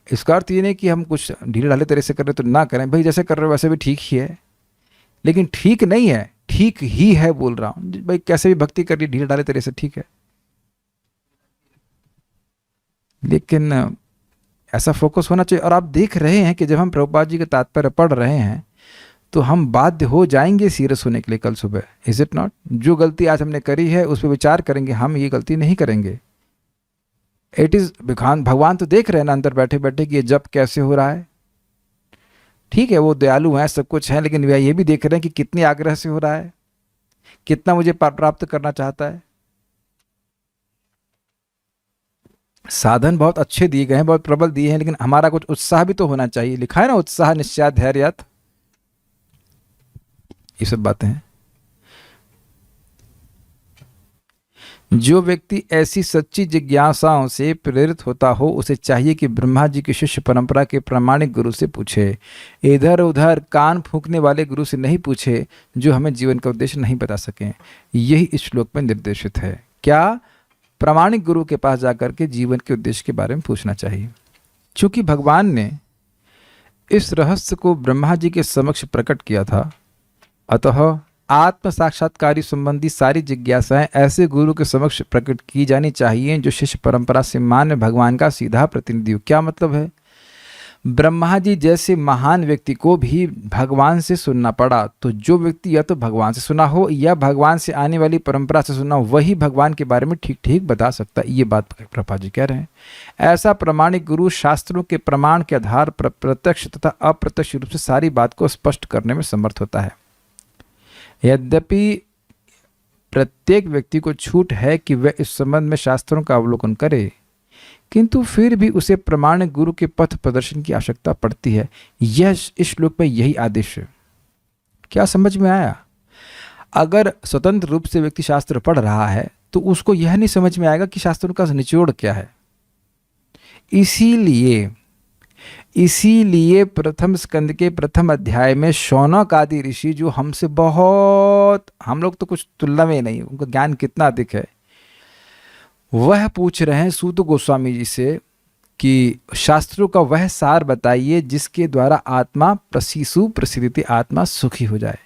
इसका अर्थ ये नहीं कि हम कुछ ढीले ढाले तरह से कर रहे तो ना करें, भाई जैसे कर रहे हो वैसे भी ठीक ही है, लेकिन ठीक नहीं है, ठीक ही है बोल रहा हूँ भाई। कैसे भी भक्ति कर रही ढीले ढाले तरह से ठीक है, लेकिन ऐसा फोकस होना चाहिए। और आप देख रहे हैं कि जब हम प्रभुपाद जी के तात्पर्य पढ़ रहे हैं तो हम बाध्य हो जाएंगे सीरियस होने के लिए कल सुबह। Is it not? जो गलती आज हमने करी है उस पर विचार करेंगे, हम ये गलती नहीं करेंगे। इट इज भगवान तो देख रहे हैं ना अंदर बैठे बैठे कि ये जप कैसे हो रहा है। ठीक है, वो दयालु हैं, सब कुछ है, लेकिन वे ये भी देख रहे हैं कि कितने आग्रह से हो रहा है, कितना मुझे प्राप्त करना चाहता है। साधन बहुत अच्छे दिए गए हैं, बहुत प्रबल दिए हैं, लेकिन हमारा कुछ उत्साह भी तो होना चाहिए। लिखा है ना, उत्साह निश्चय धैर्य, ये सब बातें हैं। जो व्यक्ति ऐसी सच्ची जिज्ञासाओं से प्रेरित होता हो उसे चाहिए कि ब्रह्मा जी की शिष्य परंपरा के प्रामाणिक गुरु से पूछे, इधर उधर कान फूंकने वाले गुरु से नहीं पूछे जो हमें जीवन का उद्देश्य नहीं बता सकें। यही इस श्लोक में निर्देशित है। क्या? प्रामाणिक गुरु के पास जाकर के जीवन के उद्देश्य के बारे में पूछना चाहिए। चूंकि भगवान ने इस रहस्य को ब्रह्मा जी के समक्ष प्रकट किया था, अतः आत्म साक्षात्कारी संबंधी सारी जिज्ञासाएं ऐसे गुरु के समक्ष प्रकट की जानी चाहिए जो शिष्य परंपरा से मान्य भगवान का सीधा प्रतिनिधि हो। क्या मतलब है? ब्रह्मा जी जैसे महान व्यक्ति को भी भगवान से सुनना पड़ा, तो जो व्यक्ति या तो भगवान से सुना हो या भगवान से आने वाली परंपरा से सुना हो, वही भगवान के बारे में ठीक ठीक बता सकता है। ये बात प्रभुपाद जी कह रहे हैं। ऐसा प्रामाणिक गुरु शास्त्रों के प्रमाण के आधार पर प्रत्यक्ष तथा अप्रत्यक्ष रूप से सारी बात को स्पष्ट करने में समर्थ होता है। यद्यपि प्रत्येक व्यक्ति को छूट है कि वह इस संबंध में शास्त्रों का अवलोकन करे, किंतु फिर भी उसे प्रमाणिक गुरु के पथ प्रदर्शन की आवश्यकता पड़ती है। यह इस श्लोक में यही आदेश है। क्या समझ में आया? अगर स्वतंत्र रूप से व्यक्ति शास्त्र पढ़ रहा है तो उसको यह नहीं समझ में आएगा कि शास्त्रों का निचोड़ क्या है। इसीलिए प्रथम स्कंद के प्रथम अध्याय में शौनक आदि ऋषि, जो हमसे बहुत, हम लोग तो कुछ तुलना में नहीं, उनका ज्ञान कितना अधिक है, वह पूछ रहे हैं सूत गोस्वामी जी से कि शास्त्रों का वह सार बताइए जिसके द्वारा आत्मा प्रसीसु प्रसिद्धि, आत्मा सुखी हो जाए।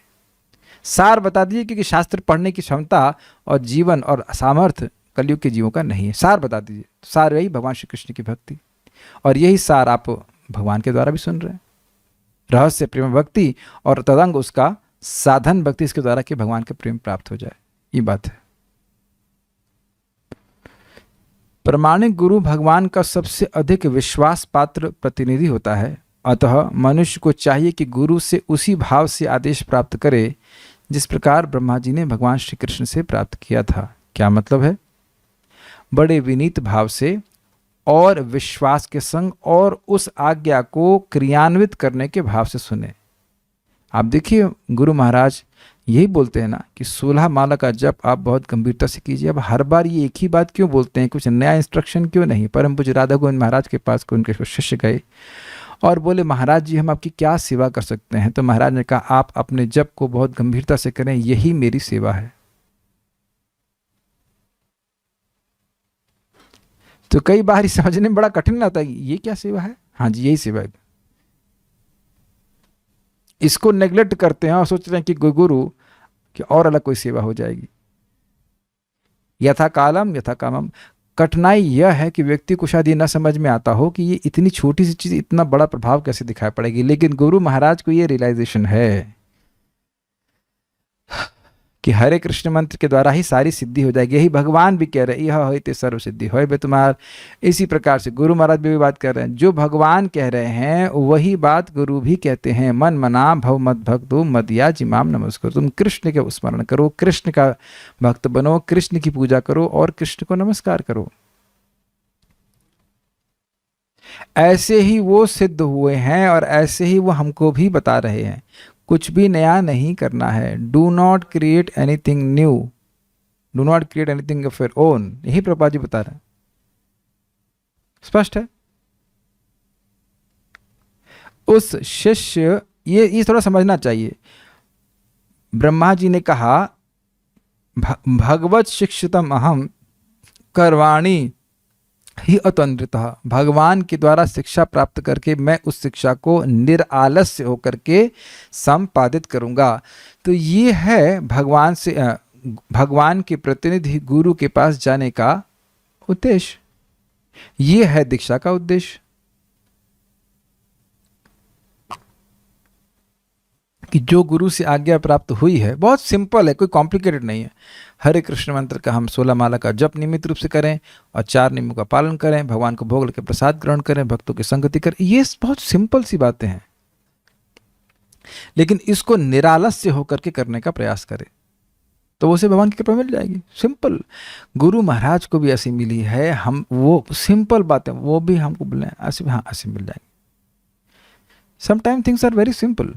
सार बता दीजिए, क्योंकि शास्त्र पढ़ने की क्षमता और जीवन और सामर्थ्य कलयुग के जीवों का नहीं है। सार बता दीजिए। सार यही भगवान श्री कृष्ण की भक्ति, और यही सार आप भगवान के द्वारा भी सुन रहे हैं। रहस्य प्रेम भक्ति और तदंग उसका साधन भक्ति, इसके द्वारा कि भगवान के प्रेम प्राप्त हो जाए। ये बात है। प्रामाणिक गुरु भगवान का सबसे अधिक विश्वास पात्र प्रतिनिधि होता है। अतः मनुष्य को चाहिए कि गुरु से उसी भाव से आदेश प्राप्त करे जिस प्रकार ब्रह्मा जी ने भगवान श्री कृष्ण से प्राप्त किया था। क्या मतलब है? बड़े विनीत भाव से और विश्वास के संग और उस आज्ञा को क्रियान्वित करने के भाव से सुने। आप देखिए, गुरु महाराज यही बोलते हैं ना कि 16 माला का जप आप बहुत गंभीरता से कीजिए। अब हर बार ये एक ही बात क्यों बोलते हैं? कुछ नया इंस्ट्रक्शन क्यों नहीं? परम पूज्य राधा गोविंद महाराज के पास उनके शिष्य गए और बोले, महाराज जी हम आपकी क्या सेवा कर सकते हैं? तो महाराज ने कहा, आप अपने जप को बहुत गंभीरता से करें, यही मेरी सेवा है। तो कई बार ही समझने में बड़ा कठिन लगता है, ये क्या सेवा है? हाँ जी, यही सेवा है। इसको नेग्लेक्ट करते हैं और सोचते हैं कि गुरु कि और अलग कोई सेवा हो जाएगी। यथा कालम यथा कामम। कठिनाई यह है कि व्यक्ति को शायद ये न समझ में आता हो कि ये इतनी छोटी सी चीज इतना बड़ा प्रभाव कैसे दिखाई पड़ेगी, लेकिन गुरु महाराज को ये रियलाइजेशन है कि हरे कृष्ण मंत्र के द्वारा ही सारी सिद्धि हो जाएगी। यही भगवान भी कह रहे हैं, यह होते सर्व सिद्धि होय बे तुम्हार। इसी प्रकार से गुरु महाराज भी बात कर रहे हैं, जो भगवान कह रहे हैं वही बात गुरु भी कहते हैं। मन मना भव मद भक्तो मदिया जिमाम नमस्कार। तुम कृष्ण के स्मरण करो, कृष्ण का भक्त बनो, कृष्ण की पूजा करो और कृष्ण को नमस्कार करो। ऐसे ही वो सिद्ध हुए हैं और ऐसे ही वो हमको भी बता रहे हैं। कुछ भी नया नहीं करना है। Do not create anything new, do not create anything of your own. यही प्रभुपाद जी बता रहे हैं, स्पष्ट है। उस शिष्य, ये थोड़ा समझना चाहिए। ब्रह्मा जी ने कहा भगवत शिक्षितम अहम करवाणी ही अतंत्रिता। भगवान के द्वारा शिक्षा प्राप्त करके मैं उस शिक्षा को निरालस्य होकर के संपादित करूंगा। तो ये है भगवान से भगवान के प्रतिनिधि गुरु के पास जाने का उद्देश्य, ये है दीक्षा का उद्देश्य, कि जो गुरु से आज्ञा प्राप्त हुई है बहुत सिंपल है, कोई कॉम्प्लिकेटेड नहीं है। हरे कृष्ण मंत्र का हम 16 माला का जप नियमित रूप से करें और 4 नियमों का पालन करें, भगवान को भोग लेकर प्रसाद ग्रहण करें, भक्तों की संगति करें। ये बहुत सिंपल सी बातें हैं, लेकिन इसको निरालस्य होकर के करने का प्रयास करें तो उसे भगवान की कृपा मिल जाएगी। सिंपल, गुरु महाराज को भी ऐसी मिली है। हम वो सिंपल बातें वो भी हमको बोले ऐसे, हाँ ऐसे मिल जाएंगे। Sometime things are very simple.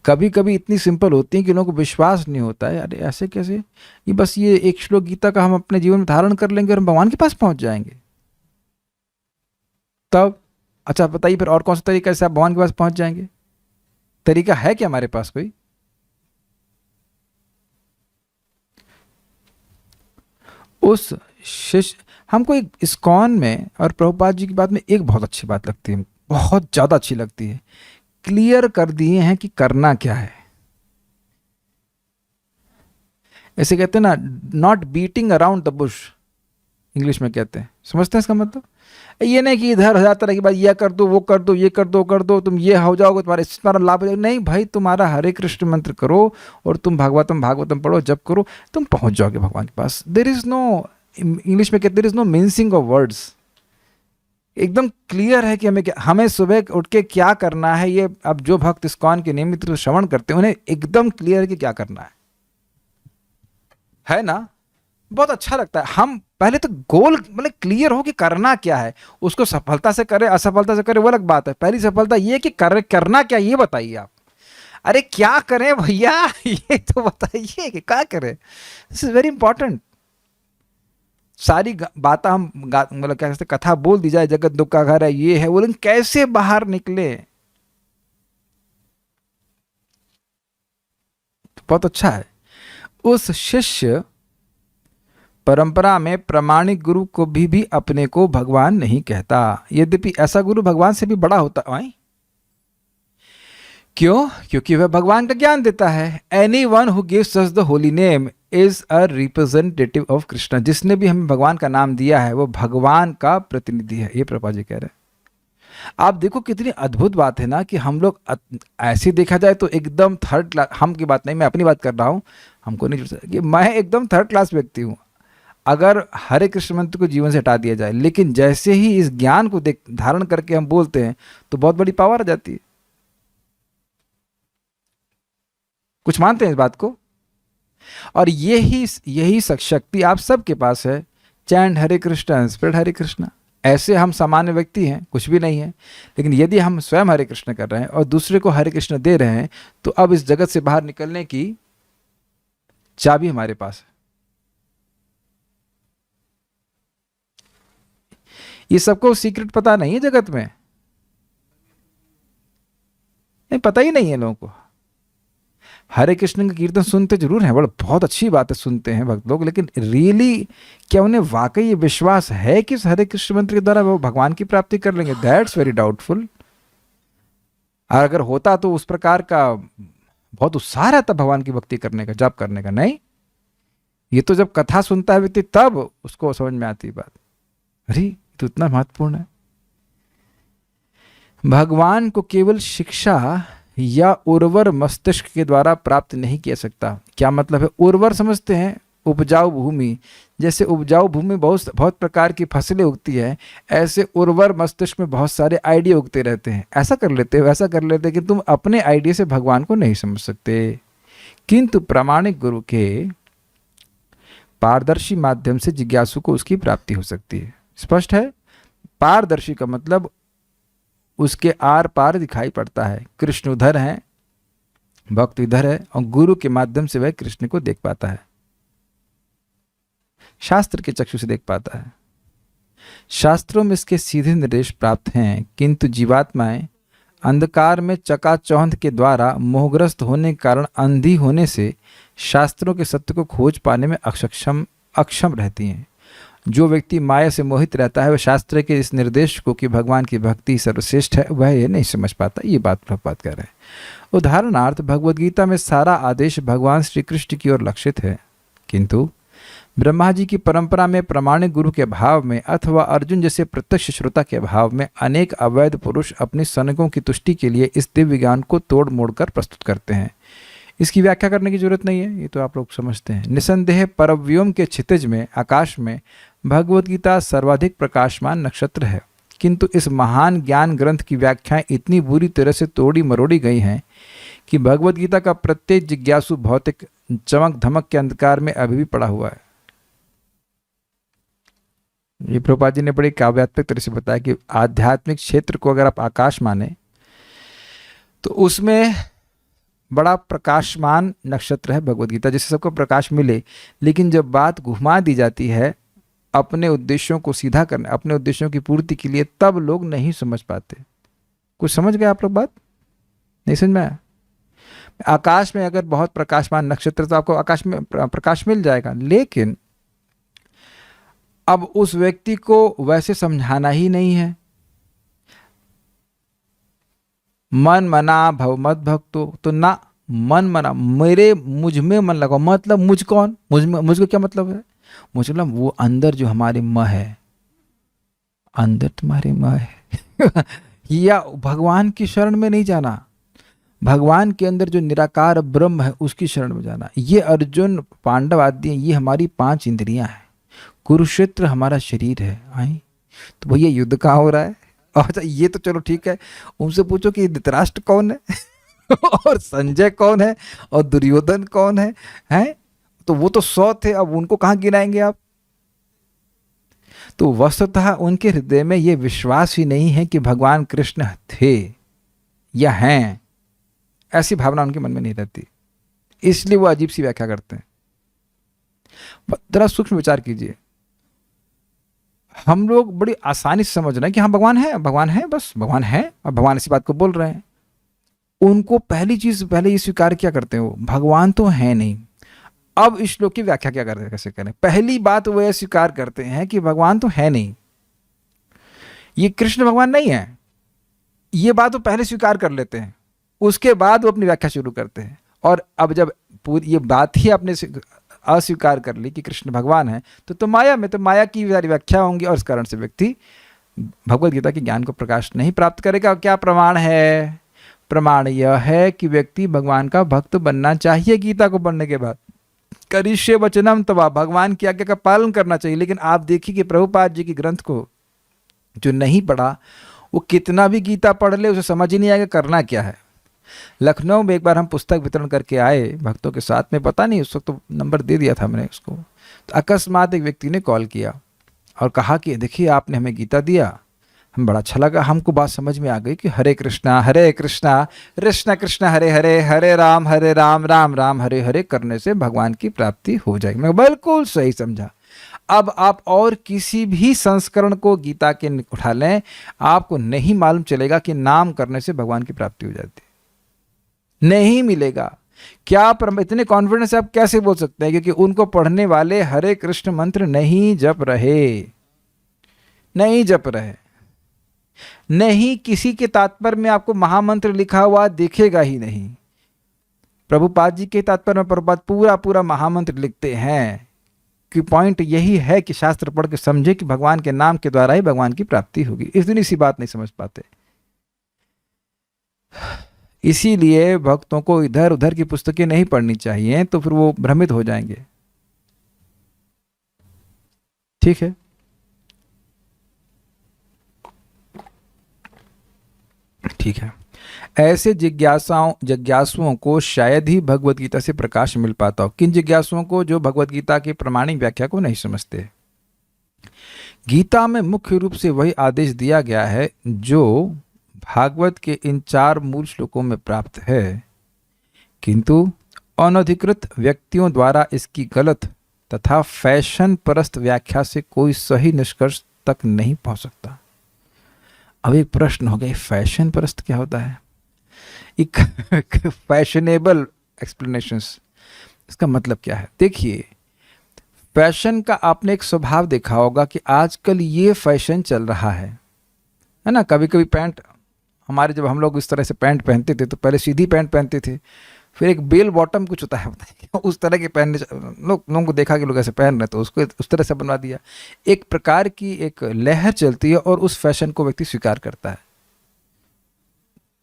कभी कभी इतनी सिंपल होती हैं कि लोगों को विश्वास नहीं होता है, अरे ऐसे कैसे, ये बस ये एक श्लोक गीता का हम अपने जीवन में धारण कर लेंगे और हम भगवान के पास पहुंच जाएंगे। तब अच्छा बताइए फिर और कौन सा तरीका से आप भगवान के पास पहुंच जाएंगे? तरीका है क्या हमारे पास कोई? उस शिष्य, हमको एक इस्कॉन में और प्रभुपाद जी की बात में एक बहुत अच्छी बात लगती है, बहुत ज्यादा अच्छी लगती है। क्लियर कर दिए हैं कि करना क्या है। ऐसे कहते हैं ना, not beating around the Bush, English में कहते हैं। समझते हैं इसका मतलब? ये नहीं कि इधर 1000 तरह की बात, यह कर दो वो कर दो, ये कर दो कर दो, तुम ये हो जाओगे, तुम्हारा लाभ हो जाएगा। नहीं भाई, तुम्हारा हरे कृष्ण मंत्र करो और तुम भागवतम पढ़ो, जप करो, तुम पहुंच जाओगे भगवान के पास। देयर इज नो, इंग्लिश में कहते there is no mincing of words. एकदम क्लियर है कि हमें सुबह उठ के क्या करना है। ये अब जो भक्त इस्कॉन के नियमित रूप से श्रवण करते हैं उन्हें एकदम क्लियर है कि क्या करना है ना? बहुत अच्छा लगता है। हम पहले तो गोल मतलब क्लियर हो कि करना क्या है, उसको सफलता से करे असफलता से करे वो अलग बात है। पहली सफलता ये कि करना क्या, ये बताइए आप। अरे क्या करें भैया, ये तो बताइए कि क्या करें। This is very important. सारी बात हम मतलब क्या कहते, कथा बोल दी जाए, जगत दुख का घर है, ये है वो, लेकिन कैसे बाहर निकले तो बहुत अच्छा है। उस शिष्य परंपरा में प्रमाणिक गुरु को भी अपने को भगवान नहीं कहता, यद्यपि ऐसा गुरु भगवान से भी बड़ा होता है। क्यों? क्योंकि वह भगवान का ज्ञान देता है। Anyone who gives us the holy name is a representative of Krishna. जिसने भी हमें भगवान का नाम दिया है वो भगवान का प्रतिनिधि है, ये प्रभुपाद जी कह रहे हैं। आप देखो कितनी अद्भुत बात है ना, कि हम लोग ऐसे देखा जाए तो एकदम थर्ड क्लास, हम की बात नहीं, मैं अपनी बात कर रहा हूं, हमको नहीं कि मैं एकदम थर्ड क्लास व्यक्ति हूं अगर हरे कृष्ण मंत्र को जीवन से हटा दिया जाए। लेकिन जैसे ही इस ज्ञान को धारण करके हम बोलते हैं तो बहुत बड़ी पावर आ जाती है। कुछ मानते हैं इस बात को? और यही शक्ति आप सबके पास है। चैंट हरे कृष्ण, स्प्रेड हरे कृष्ण। ऐसे हम सामान्य व्यक्ति हैं, कुछ भी नहीं है, लेकिन यदि हम स्वयं हरे कृष्ण कर रहे हैं और दूसरे को हरे कृष्ण दे रहे हैं तो अब इस जगत से बाहर निकलने की चाबी हमारे पास है। ये सबको सीक्रेट पता नहीं है जगत में, नहीं पता ही नहीं है लोगों को। हरे कृष्ण का कीर्तन सुनते जरूर हैं, बड़ा बहुत अच्छी बात है, सुनते हैं भक्त लोग, लेकिन रियली क्या उन्हें वाकई ये विश्वास है कि इस हरे कृष्ण मंत्र के द्वारा वो भगवान की प्राप्ति कर लेंगे? That's very doubtful. और अगर होता तो उस प्रकार का बहुत उत्साह रहता भगवान की भक्ति करने का, जाप करने का। नहीं, ये तो जब कथा सुनता है व्यक्ति तब उसको समझ में आती बात, अरे तो इतना महत्वपूर्ण है। भगवान को केवल शिक्षा या उर्वर मस्तिष्क के द्वारा प्राप्त नहीं किया सकता। क्या मतलब है? उर्वर समझते हैं उपजाऊ भूमि, जैसे उपजाऊ भूमि बहुत बहुत प्रकार की फसलें उगती है, ऐसे उर्वर मस्तिष्क में बहुत सारे आइडिया उगते रहते हैं। ऐसा कर लेते हो, वैसा कर लेते, कि तुम अपने आइडिया से भगवान को नहीं समझ सकते। किंतु प्रामाणिक गुरु के पारदर्शी माध्यम से जिज्ञासु को उसकी प्राप्ति हो सकती है। स्पष्ट है? पारदर्शी का मतलब उसके आर पार दिखाई पड़ता है। कृष्ण उधर है, भक्त इधर है, और गुरु के माध्यम से वह कृष्ण को देख पाता है, शास्त्र के चक्षु से देख पाता है। शास्त्रों में इसके सीधे निर्देश प्राप्त हैं, किंतु जीवात्माएं अंधकार में चकाचौंध के द्वारा मोहग्रस्त होने के कारण अंधी होने से शास्त्रों के सत्य को खोज पाने में अक्षम रहती हैं। जो व्यक्ति माया से मोहित रहता है वह शास्त्र के इस निर्देश को कि भगवान की भक्ति सर्वश्रेष्ठ है, वह ये नहीं समझ पाता। ये बात प्रभुपाद कह रहे हैं। उदाहरणार्थ भगवद गीता में सारा आदेश भगवान श्री कृष्ण की ओर लक्षित है, किंतु ब्रह्मा जी की परंपरा में प्रामाणिक गुरु के भाव में अथवा अर्जुन जैसे प्रत्यक्ष श्रोता के भाव में अनेक अवैध पुरुष अपने सनकों की तुष्टि के लिए इस दिव्य ज्ञान को तोड़ मोड़ कर प्रस्तुत करते हैं। इसकी व्याख्या करने की जरूरत नहीं है, ये तो आप लोग समझते हैं। निसंदेह परव्योम के क्षितिज में, आकाश में भगवद गीता सर्वाधिक प्रकाशमान नक्षत्र है, किंतु इस महान ज्ञान ग्रंथ की व्याख्याएं इतनी बुरी तरह से तोड़ी मरोड़ी गई हैं कि भगवद गीता का प्रत्येक जिज्ञासु भौतिक चमक धमक के अंधकार में अभी भी पड़ा हुआ है। ये प्रभुपाद जी ने बड़ी काव्यात्मक तरह से बताया कि आध्यात्मिक क्षेत्र को अगर आप आकाश माने तो उसमें बड़ा प्रकाशमान नक्षत्र है भगवद गीता, जिससे सबको प्रकाश मिले। लेकिन जब बात घुमा दी जाती है अपने उद्देश्यों को सीधा करने, अपने उद्देश्यों की पूर्ति के लिए, तब लोग नहीं समझ पाते। कुछ समझ गए आप लोग? बात नहीं समझ में आया? आकाश में अगर बहुत प्रकाशमान नक्षत्र तो आपको आकाश में प्रकाश मिल जाएगा, लेकिन अब उस व्यक्ति को वैसे समझाना ही नहीं है। मन मना भव मत भक्तो, तो ना मन मना, मुझ में मन लगाओ। मतलब मुझ कौन? मुझको क्या मतलब है? मुझे मतलब वो अंदर जो हमारे म है, अंदर तुम्हारे म है या भगवान की शरण में नहीं जाना, भगवान के अंदर जो निराकार ब्रह्म है उसकी शरण में जाना। ये अर्जुन, पांडव आदि, ये हमारी 5 इंद्रियां हैं। कुरुक्षेत्र हमारा शरीर है। आई तो भैया युद्ध कहाँ हो रहा है? और ये तो चलो ठीक है, उनसे पूछो कि धृतराष्ट्र कौन है और संजय कौन है और दुर्योधन कौन है? हैं? तो वो तो 100 थे, अब उनको कहाँ गिनाएंगे आप? तो वस्तुतः उनके हृदय में ये विश्वास ही नहीं है कि भगवान कृष्ण थे या हैं, ऐसी भावना उनके मन में नहीं रहती, इसलिए वो अजीब सी व्याख्या करते हैं। जरा सूक्ष्म विचार कीजिए। हम लोग बड़ी आसानी से समझ रहे हैं कि हाँ भगवान है, भगवान है, बस भगवान है, और भगवान इसी बात को बोल रहे हैं। उनको पहली चीज पहले ये स्वीकार क्या करते हैं, वो भगवान तो है नहीं। अब इस श्लोक की व्याख्या क्या करते हैं, कैसे करें? पहली बात वो ये स्वीकार करते हैं कि भगवान तो है नहीं, ये कृष्ण भगवान नहीं है, ये बात वो पहले स्वीकार कर लेते हैं, उसके बाद वो अपनी व्याख्या शुरू करते हैं। और अब जब पूरी ये बात ही आपने अस्वीकार कर ली कि कृष्ण भगवान है, तो माया में तो माया की सारी व्याख्या होंगी, और इस कारण से व्यक्ति भगवद गीता के ज्ञान को प्रकाश नहीं प्राप्त करेगा। क्या प्रमाण है? प्रमाण यह है कि व्यक्ति भगवान का भक्त बनना चाहिए। गीता को पढ़ने के बाद करिष्ये वचनम तवा, भगवान की आज्ञा का पालन करना चाहिए। लेकिन आप देखिए कि प्रभुपाद जी की ग्रंथ को जो नहीं पढ़ा, वो कितना भी गीता पढ़ ले उसे समझ ही नहीं आएगा करना क्या है। लखनऊ में एक बार हम पुस्तक वितरण करके आए भक्तों के साथ में, पता नहीं उस वक्त तो नंबर दे दिया था मैंने उसको, तो अकस्मात एक व्यक्ति ने कॉल किया और कहा कि देखिए आपने हमें गीता दिया, हम बड़ा अच्छा लगा, हमको बात समझ में आ गई कि हरे कृष्णा कृष्ण कृष्ण हरे हरे, हरे राम राम राम हरे हरे करने से भगवान की प्राप्ति हो जाएगी। मैं बिल्कुल सही समझा। अब आप और किसी भी संस्करण को गीता के उठा लें, आपको नहीं मालूम चलेगा कि नाम करने से भगवान की प्राप्ति हो जाती है, नहीं मिलेगा। क्या इतने कॉन्फिडेंस से आप कैसे बोल सकते हैं? क्योंकि उनको पढ़ने वाले हरे कृष्ण मंत्र नहीं जप रहे, नहीं किसी के तात्पर्य में आपको महामंत्र लिखा हुआ दिखेगा ही नहीं। प्रभुपाद जी के तात्पर्य में प्रभुपाद पूरा महामंत्र लिखते हैं कि पॉइंट यही है कि शास्त्र पढ़ के समझे कि भगवान के नाम के द्वारा ही भगवान की प्राप्ति होगी। इतनी सी बात नहीं समझ पाते। इसीलिए भक्तों को इधर उधर की पुस्तकें नहीं पढ़नी चाहिए, तो फिर वो भ्रमित हो जाएंगे। ठीक है, ठीक है। ऐसे जिज्ञासुओं को शायद ही भगवत गीता से प्रकाश मिल पाता हो। किन जिज्ञासुओं को? जो भगवत गीता की प्रमाणिक व्याख्या को नहीं समझते। गीता में मुख्य रूप से वही आदेश दिया गया है जो भागवत के इन 4 मूल श्लोकों में प्राप्त है, किंतु अनधिकृत व्यक्तियों द्वारा इसकी गलत तथा फैशन परस्त व्याख्या से कोई सही निष्कर्ष तक नहीं पहुंच सकता। अब एक प्रश्न हो गया, फैशन परस्त क्या होता है? एक फैशनेबल एक्सप्लेनेशंस, इसका मतलब क्या है? देखिए, फैशन का आपने एक स्वभाव देखा होगा कि आजकल ये फैशन चल रहा है ना। कभी कभी पैंट, हमारे जब हम लोग इस तरह से पैंट पहनते थे तो पहले सीधी पैंट पहनते थे, फिर एक बेल बॉटम कुछ होता है उस तरह के पहनने, लोगों को देखा कि लोग ऐसे पहन रहे तो उसको उस तरह से बनवा दिया। एक प्रकार की एक लहर चलती है और उस फैशन को व्यक्ति स्वीकार करता है।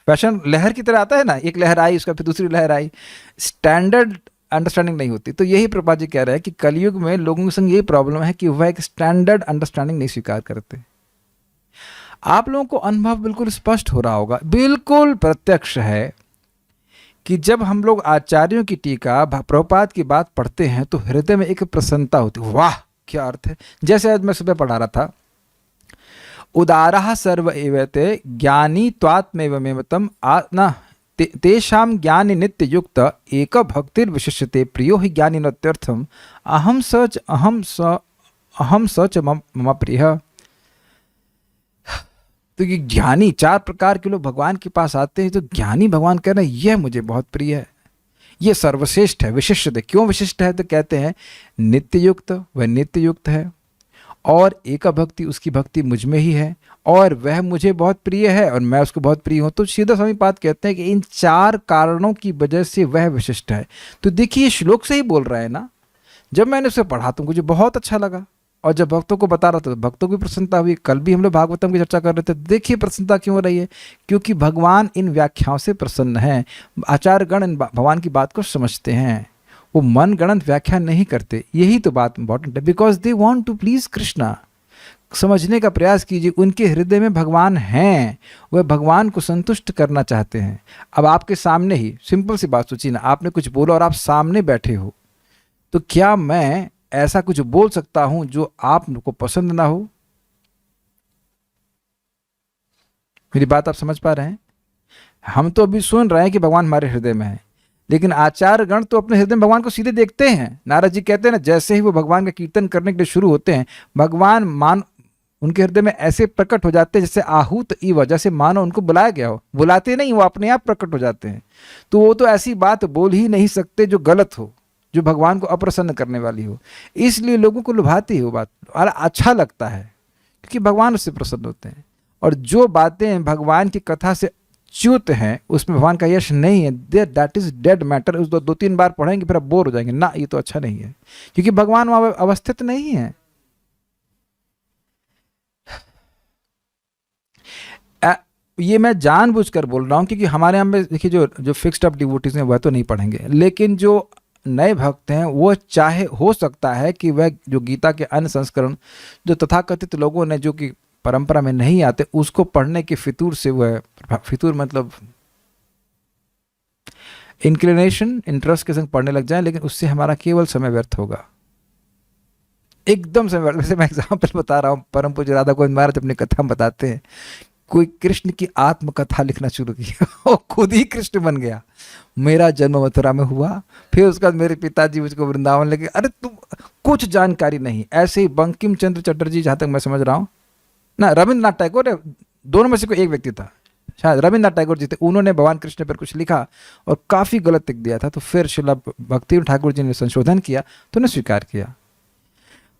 फैशन लहर की तरह आता है ना, एक लहर आई उसका फिर दूसरी लहर आई, स्टैंडर्ड अंडरस्टैंडिंग नहीं होती। तो यही प्रभुपाद जी कह रहे हैं कि कलयुग में लोगों के संग यही प्रॉब्लम है कि वह एक स्टैंडर्ड अंडरस्टैंडिंग नहीं स्वीकार करते। आप लोगों को अनुभव बिल्कुल स्पष्ट हो रहा होगा, बिल्कुल प्रत्यक्ष है कि जब हम लोग आचार्यों की टीका, प्रभुपाद की बात पढ़ते हैं तो हृदय में एक प्रसन्नता होती है। वाह क्या अर्थ है! जैसे आज मैं सुबह पढ़ा रहा था, उदारः सर्व एवते ज्ञानी त्वात्मेवमेवतम न तेषाम ज्ञानी नित्य युक्त एक भक्तिर विशिष्यते प्रियो ही ज्ञानी नत्यर्थम अहम सच मम प्रिय। तो ये ज्ञानी 4 प्रकार के लोग भगवान के पास आते हैं, तो ज्ञानी भगवान कह रहे हैं यह मुझे बहुत प्रिय है, ये सर्वश्रेष्ठ है, विशिष्ट है। क्यों विशिष्ट है? तो कहते हैं नित्य युक्त, वह नित्य युक्त है, और एक भक्ति, उसकी भक्ति मुझ में ही है, और वह मुझे बहुत प्रिय है और मैं उसको बहुत प्रिय हूँ। तो सीधा स्वामीपाद कहते हैं कि इन 4 कारणों की वजह से वह विशिष्ट है। तो देखिए, श्लोक से ही बोल रहा है ना। जब मैंने उसे पढ़ा तो मुझे बहुत अच्छा लगा, और जब भक्तों को बता रहा था तो भक्तों की प्रसन्नता हुई। कल भी हम लोग भागवतम की चर्चा कर रहे थे, देखिए प्रसन्नता क्यों हो रही है, क्योंकि भगवान इन व्याख्याओं से प्रसन्न हैं। आचार्यगण भगवान की बात को समझते हैं, वो मन गणन व्याख्या नहीं करते। यही तो बात इंपॉर्टेंट है, because they want to please Krishna. समझने का प्रयास कीजिए, उनके हृदय में भगवान हैं, वह भगवान को संतुष्ट करना चाहते हैं। अब आपके सामने ही सिंपल सी बात सोचिए ना, आपने कुछ बोला और आप सामने बैठे हो, तो क्या मैं ऐसा कुछ बोल सकता हूं जो आपको पसंद ना हो? मेरी बात आप समझ पा रहे हैं? हम तो अभी सुन रहे हैं कि भगवान हमारे हृदय में है, लेकिन आचार्य गण तो अपने हृदय में भगवान को सीधे देखते हैं। नारद जी कहते हैं ना, जैसे ही वो भगवान का कीर्तन करने के लिए शुरू होते हैं, भगवान उनके हृदय में ऐसे प्रकट हो जाते हैं जैसे आहूत इव, जैसे मानो उनको बुलाया गया हो। बुलाते नहीं, वो अपने आप प्रकट हो जाते हैं। तो वो तो ऐसी बात बोल ही नहीं सकते जो गलत हो, जो भगवान को अप्रसन्न करने वाली हो। इसलिए लोगों को लुभाती है वो बात, और अच्छा लगता है क्योंकि भगवान उससे प्रसन्न होते हैं। और जो बातें भगवान की कथा से च्युत हैं, उसमें भगवान का यश नहीं है, दैट इज डेड मैटर। उस 2-3 बार पढ़ेंगे फिर आप बोर हो जाएंगे, ना ये तो अच्छा नहीं है, क्योंकि भगवान वहां अवस्थित नहीं है। ये मैं जानबूझकर बोल रहा हूं क्योंकि हमारे यहाँ में देखिए जो फिक्स्ड अप डिवोटीज हैं वह तो नहीं पढ़ेंगे, लेकिन जो नए भक्त हैं वो चाहे हो सकता है कि वह जो गीता के अन्य संस्करण जो तथाकथित लोगों ने जो कि परंपरा में नहीं आते उसको पढ़ने के फितूर से, वह फितूर मतलब इंक्लिनेशन, इंटरेस्ट के संग पढ़ने लग जाए, लेकिन उससे हमारा केवल समय व्यर्थ होगा, एकदम समय व्यर्थ। वैसे मैं एग्जाम्पल बता रहा हूँ, परम पूज्य राधा गोविंद महाराज अपनी कथा में बताते हैं, कोई कृष्ण की आत्मकथा लिखना शुरू किया, वो खुद ही कृष्ण बन गया। मेरा जन्म मथुरा में हुआ, फिर उसके बाद मेरे पिताजी मुझको वृंदावन लेके। अरे तुम कुछ जानकारी नहीं। ऐसे ही बंकिम चंद्र चटर्जी, जहाँ तक मैं समझ रहा हूँ ना, रविंद्रनाथ टैगोर, दोनों में से कोई एक व्यक्ति था, शायद रविंद्रनाथ टैगोर जी थे, उन्होंने भगवान कृष्ण पर कुछ लिखा और काफ़ी गलत लिख दिया था। तो फिर श्रील भक्ति ठाकुर जी ने संशोधन किया तो उन्हें स्वीकार किया।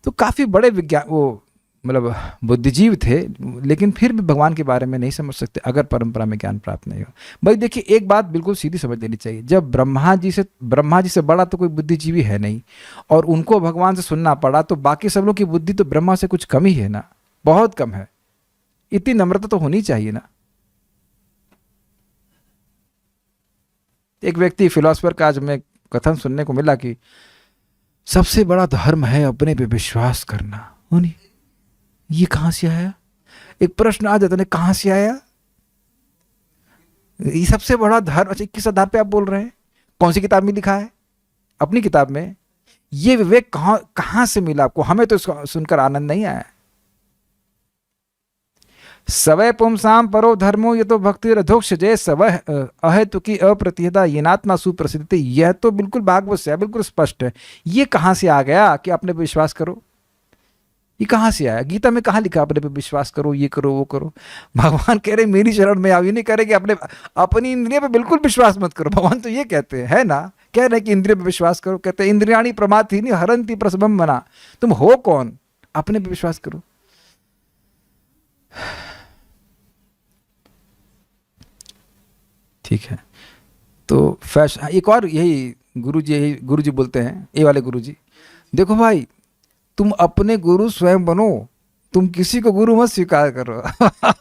तो काफ़ी बड़े विज्ञान, वो मतलब बुद्धिजीव थे, लेकिन फिर भी भगवान के बारे में नहीं समझ सकते अगर परंपरा में ज्ञान प्राप्त नहीं हो। भाई देखिए, एक बात बिल्कुल सीधी समझ लेनी चाहिए, जब ब्रह्मा जी से बड़ा तो कोई बुद्धिजीवी है नहीं, और उनको भगवान से सुनना पड़ा, तो बाकी सब लोग की बुद्धि तो ब्रह्मा से कुछ कम ही है ना, बहुत कम है। इतनी नम्रता तो होनी चाहिए ना। एक व्यक्ति फिलोसफर का आज मैं कथन सुनने को मिला कि सबसे बड़ा धर्म है अपने पे विश्वास करना। नहीं, ये कहाँ से आया? एक प्रश्न आ जाता है, कहाँ से आया ये सबसे बड़ा धर्म? अच्छा, किस आधार पे आप बोल रहे हैं? कौन सी किताब में लिखा है? अपनी किताब में? ये विवेक कहाँ से मिला आपको? हमें तो इसको सुनकर आनंद नहीं आया। सवय पुंसाम परो धर्मो ये तो भक्ति रधोक्ष जय सवय अहेतु की अप्रतिहता येनात्मा सुप्रसिद्ध। यह तो बिल्कुल भागवत से है, बिल्कुल स्पष्ट है। ये कहाँ से आ गया कि अपने पे विश्वास करो? ये कहाँ से आया? गीता में कहाँ लिखा अपने पे विश्वास करो, ये करो, वो करो? भगवान कह रहे मेरी शरण में आओ। ये नहीं कह रहे कि अपनी इंद्रिय पे बिल्कुल विश्वास मत करो। भगवान तो ये कहते हैं, है ना, कह रहे कि इंद्रिय पे विश्वास करो। कहते हैं इंद्रियाणी प्रमाथीनि हरंती प्रसभम मना। तुम हो कौन? अपने पे विश्वास करो। ठीक है, तो फैशन एक और यही गुरुजी बोलते हैं, ये वाले गुरुजी, देखो भाई तुम अपने गुरु स्वयं बनो, तुम किसी को गुरु मत स्वीकार करो।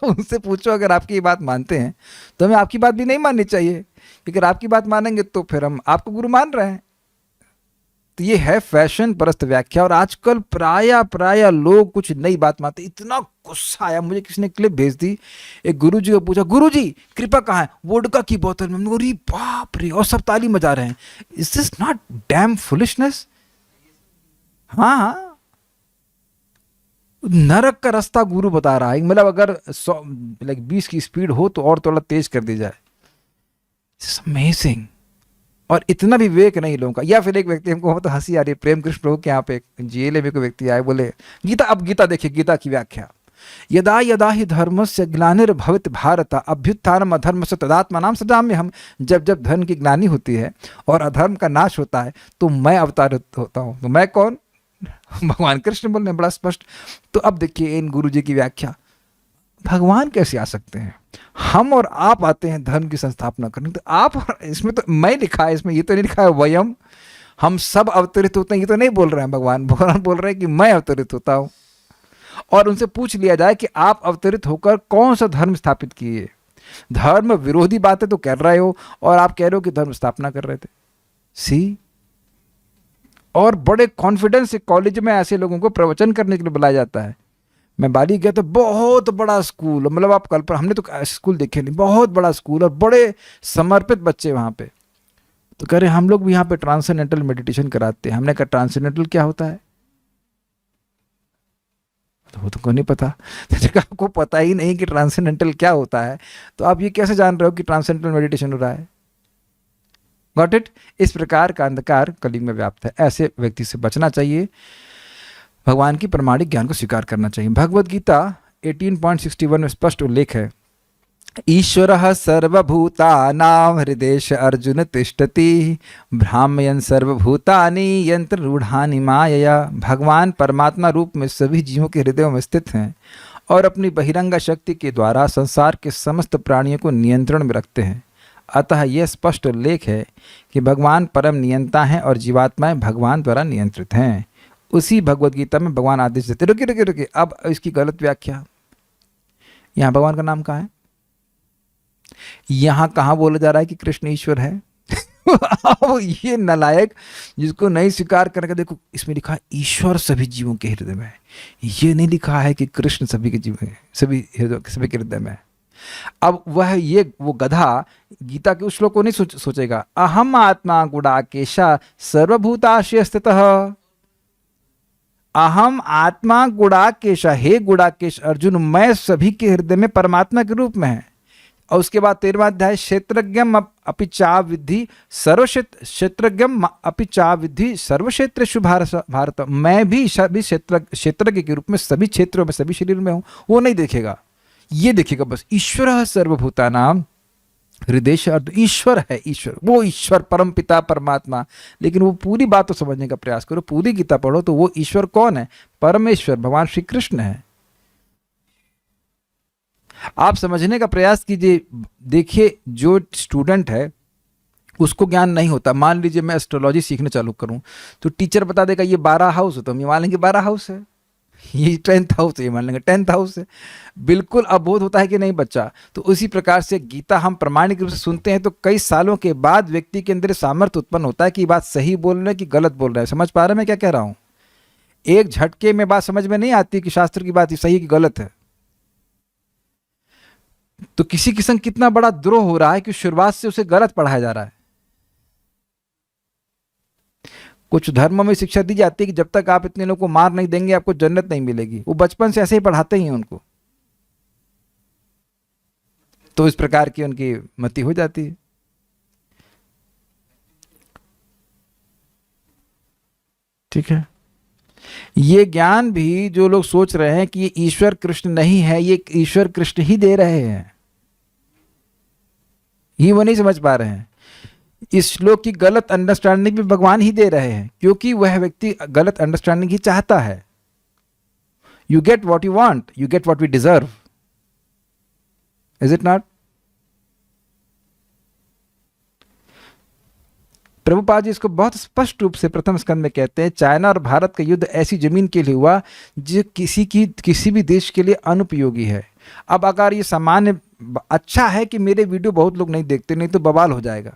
उनसे पूछो, अगर आपकी ये बात मानते हैं तो हमें आपकी बात भी नहीं माननी चाहिए, अगर आपकी बात मानेंगे तो फिर हम आपको गुरु मान रहे हैं। तो ये है फैशन परस्त व्याख्या। और आजकल प्राय लोग कुछ नई बात मानते। इतना गुस्सा आया मुझे, किसी ने क्लिप भेज दी, एक गुरुजी को पूछा, गुरुजी कृपा कहाँ है? वोडका की बोतल में। अरे बाप रे, और सब ताली बजा रहे हैं। Is this not dam foolishness? हाँ, नरक का रास्ता गुरु बता रहा है। मतलब अगर 20 की स्पीड हो तो और थोड़ा तेज कर दी जाए। It's amazing. और इतना भी विवेक नहीं लोगों का। या फिर एक व्यक्ति, हमको तो हंसी आ रही है, प्रेम कृष्ण प्रभु के यहाँ पे जेल में कोई व्यक्ति आए, बोले गीता, अब गीता देखिए, गीता की व्याख्या, यदा यदा ही धर्मस्य ग्लानिर्भवति भारत अभ्युत्थानम अधर्मस्य तदात्मानं सृजाम्यहम्। जब जब धर्म की ग्लानि होती है और अधर्म का नाश होता है तो मैं अवतारित होता हूँ। तो मैं कौन? भगवान कृष्ण बोल रहे हैं, बड़ा स्पष्ट। तो अब देखिए इन गुरु जी की व्याख्या, भगवान कैसे आ सकते हैं? हम और आप आते हैं धर्म की संस्थापना करने। तो आप, इसमें तो मैं लिखा है, इसमें ये तो नहीं लिखा है वयम, हम सब अवतरित होते हैं, ये तो नहीं बोल रहे हैं भगवान। भगवान बोल रहे हैं कि मैं अवतरित होता हूं। और उनसे पूछ लिया जाए कि आप अवतरित होकर कौन सा धर्म स्थापित किए? धर्म विरोधी बातें तो कर रहे हो और आप कह रहे हो कि धर्म स्थापना कर रहे थे। सी, और बड़े कॉन्फिडेंस से कॉलेज में ऐसे लोगों को प्रवचन करने के लिए बुलाया जाता है। मैं बाली गया तो बहुत बड़ा स्कूल, मतलब आप कल्पना, हमने तो स्कूल देखे नहीं, बहुत बड़ा स्कूल और बड़े समर्पित बच्चे वहाँ पे। तो कह रहे हम लोग भी यहाँ पे ट्रांसेंडेंटल मेडिटेशन कराते हैं। हमने कहा ट्रांसेंडेंटल क्या होता है? तो वो तुमको नहीं पता। तो आपको पता ही नहीं कि ट्रांसेंडेंटल क्या होता है, तो आप ये कैसे जान रहे हो कि ट्रांसेंडेंटल मेडिटेशन हो रहा है? Got it? इस प्रकार का अंधकार कलियुग में व्याप्त है। ऐसे व्यक्ति से बचना चाहिए, भगवान की प्रमाणिक ज्ञान को स्वीकार करना चाहिए। भगवद गीता 18.61 में स्पष्ट उल्लेख है, ईश्वरः सर्वभूतानां हृदेश अर्जुन तिष्ठति भ्रामयन् सर्वभूतानि यंत्र रूढ़ानि मायया। भगवान परमात्मा रूप में सभी जीवों के हृदयों में स्थित हैं और अपनी बहिरंगा शक्ति के द्वारा संसार के समस्त प्राणियों को नियंत्रण में रखते हैं। अतः यह स्पष्ट उल्लेख है कि भगवान परम नियंता हैं और जीवात्माएं भगवान द्वारा नियंत्रित हैं। उसी भगवद गीता में भगवान आदेश देते, रुकिए, अब इसकी गलत व्याख्या। यहाँ भगवान का नाम कहाँ है? यहाँ कहाँ बोला जा रहा है कि कृष्ण ईश्वर है? ये नलायक जिसको नहीं स्वीकार करेगा, देखो इसमें लिखा है ईश्वर सभी जीवों के हृदय में है। ये नहीं लिखा है कि कृष्ण सभी के जीव में, सभी के हृदय में है। अब वो गधा गीता के उस श्लोक को नहीं सोचेगा, अहम आत्मा गुडाकेशा सर्वभूताशय स्थितः। अहम आत्मा गुडाकेश, हे गुडाकेश अर्जुन, मैं सभी के हृदय में परमात्मा के रूप में है। और उसके बाद 13वां अध्याय, क्षेत्रज्ञम अपि चा विद्धि क्षेत्रज्ञम अपि चा विद्धि सर्वक्षेत्रेषु भारत। मैं भी सभी क्षेत्रज्ञ के रूप में सभी क्षेत्रों में, सभी शरीर में हूं। वो नहीं देखेगा, ये देखेगा बस ईश्वरः सर्वभूतानां हृदेश अर्जुन। ईश्वर है, ईश्वर, वो ईश्वर परम पिता परमात्मा। लेकिन वो पूरी बात तो समझने का प्रयास करो, पूरी गीता पढ़ो तो वो ईश्वर कौन है? परमेश्वर भगवान श्री कृष्ण है। आप समझने का प्रयास कीजिए। देखिए, जो स्टूडेंट है उसको ज्ञान नहीं होता। मान लीजिए मैं एस्ट्रोलॉजी सीखने चालू करूं तो टीचर बता देगा ये 12 हाउस है, तो हम ये मान लेंगे 12 हाउस है। ये 10th हाउस, ये मान लेंगे 10th हाउस है, बिल्कुल अबोध होता है कि नहीं बच्चा। तो उसी प्रकार से गीता हम प्रामाणिक रूप से सुनते हैं तो कई सालों के बाद व्यक्ति के अंदर सामर्थ्य उत्पन्न होता है कि बात सही बोल रहे हैं कि गलत बोल रहे हैं। समझ पा रहे हैं मैं क्या कह रहा हूं? एक झटके में बात समझ में नहीं आती कि शास्त्र की बात सही कि गलत है। तो किसी के संग कितना बड़ा द्रोह हो रहा है कि शुरुआत से उसे गलत पढ़ाया जा रहा है। कुछ धर्मों में शिक्षा दी जाती है कि जब तक आप इतने लोगों को मार नहीं देंगे आपको जन्नत नहीं मिलेगी। वो बचपन से ऐसे ही पढ़ाते ही हैं उनको, तो इस प्रकार की उनकी मति हो जाती है। ठीक है, ये ज्ञान भी जो लोग सोच रहे हैं कि ये ईश्वर कृष्ण नहीं है, ये ईश्वर कृष्ण ही दे रहे हैं, ये वो नहीं समझ पा रहे हैं। इस श्लोक की गलत अंडरस्टैंडिंग भी भगवान ही दे रहे हैं, क्योंकि वह व्यक्ति गलत अंडरस्टैंडिंग ही चाहता है। You get what you want, you get what we deserve, is it not? Prabhupada ji इसको बहुत स्पष्ट रूप से प्रथम स्कंद में कहते हैं, चाइना और भारत का युद्ध ऐसी जमीन के लिए हुआ जो किसी भी देश के लिए अनुपयोगी है। अब अगर ये सामान्य अच्छा है कि मेरे वीडियो बहुत लोग नहीं देखते, नहीं तो बवाल हो जाएगा।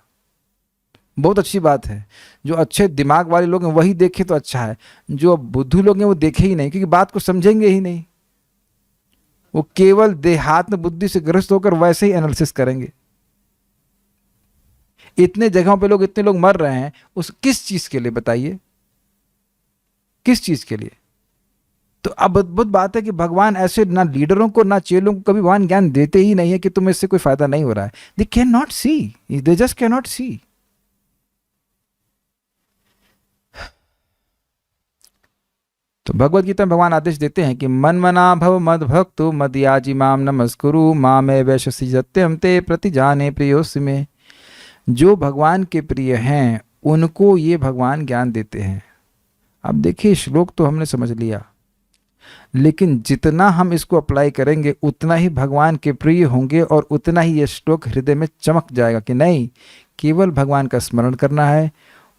बहुत अच्छी बात है, जो अच्छे दिमाग वाले लोग हैं वही देखें तो अच्छा है, जो बुद्धू लोग हैं वो देखे ही नहीं, क्योंकि बात को समझेंगे ही नहीं। वो केवल देहात्म बुद्धि से ग्रस्त होकर वैसे ही एनालिसिस करेंगे। इतने जगहों पे इतने लोग मर रहे हैं, उस किस चीज के लिए बताइए, किस चीज के लिए? तो अब अद्भुत बात है कि भगवान ऐसे ना लीडरों को ना चेलों को कभी भगवान ज्ञान देते ही नहीं है कि तुम्हें इससे कोई फायदा नहीं हो रहा है। They can not see, they just can not see. तो भगवद गीता में भगवान आदेश देते हैं कि मन मना भव मद भक्तो मद याजी माम नमस्कुरु मामे वैशसी सत्यम ते प्रति जाने प्रियोस में। जो भगवान के प्रिय हैं उनको ये भगवान ज्ञान देते हैं। अब देखिए, श्लोक तो हमने समझ लिया, लेकिन जितना हम इसको अप्लाई करेंगे उतना ही भगवान के प्रिय होंगे और उतना ही ये श्लोक हृदय में चमक जाएगा कि नहीं, केवल भगवान का स्मरण करना है।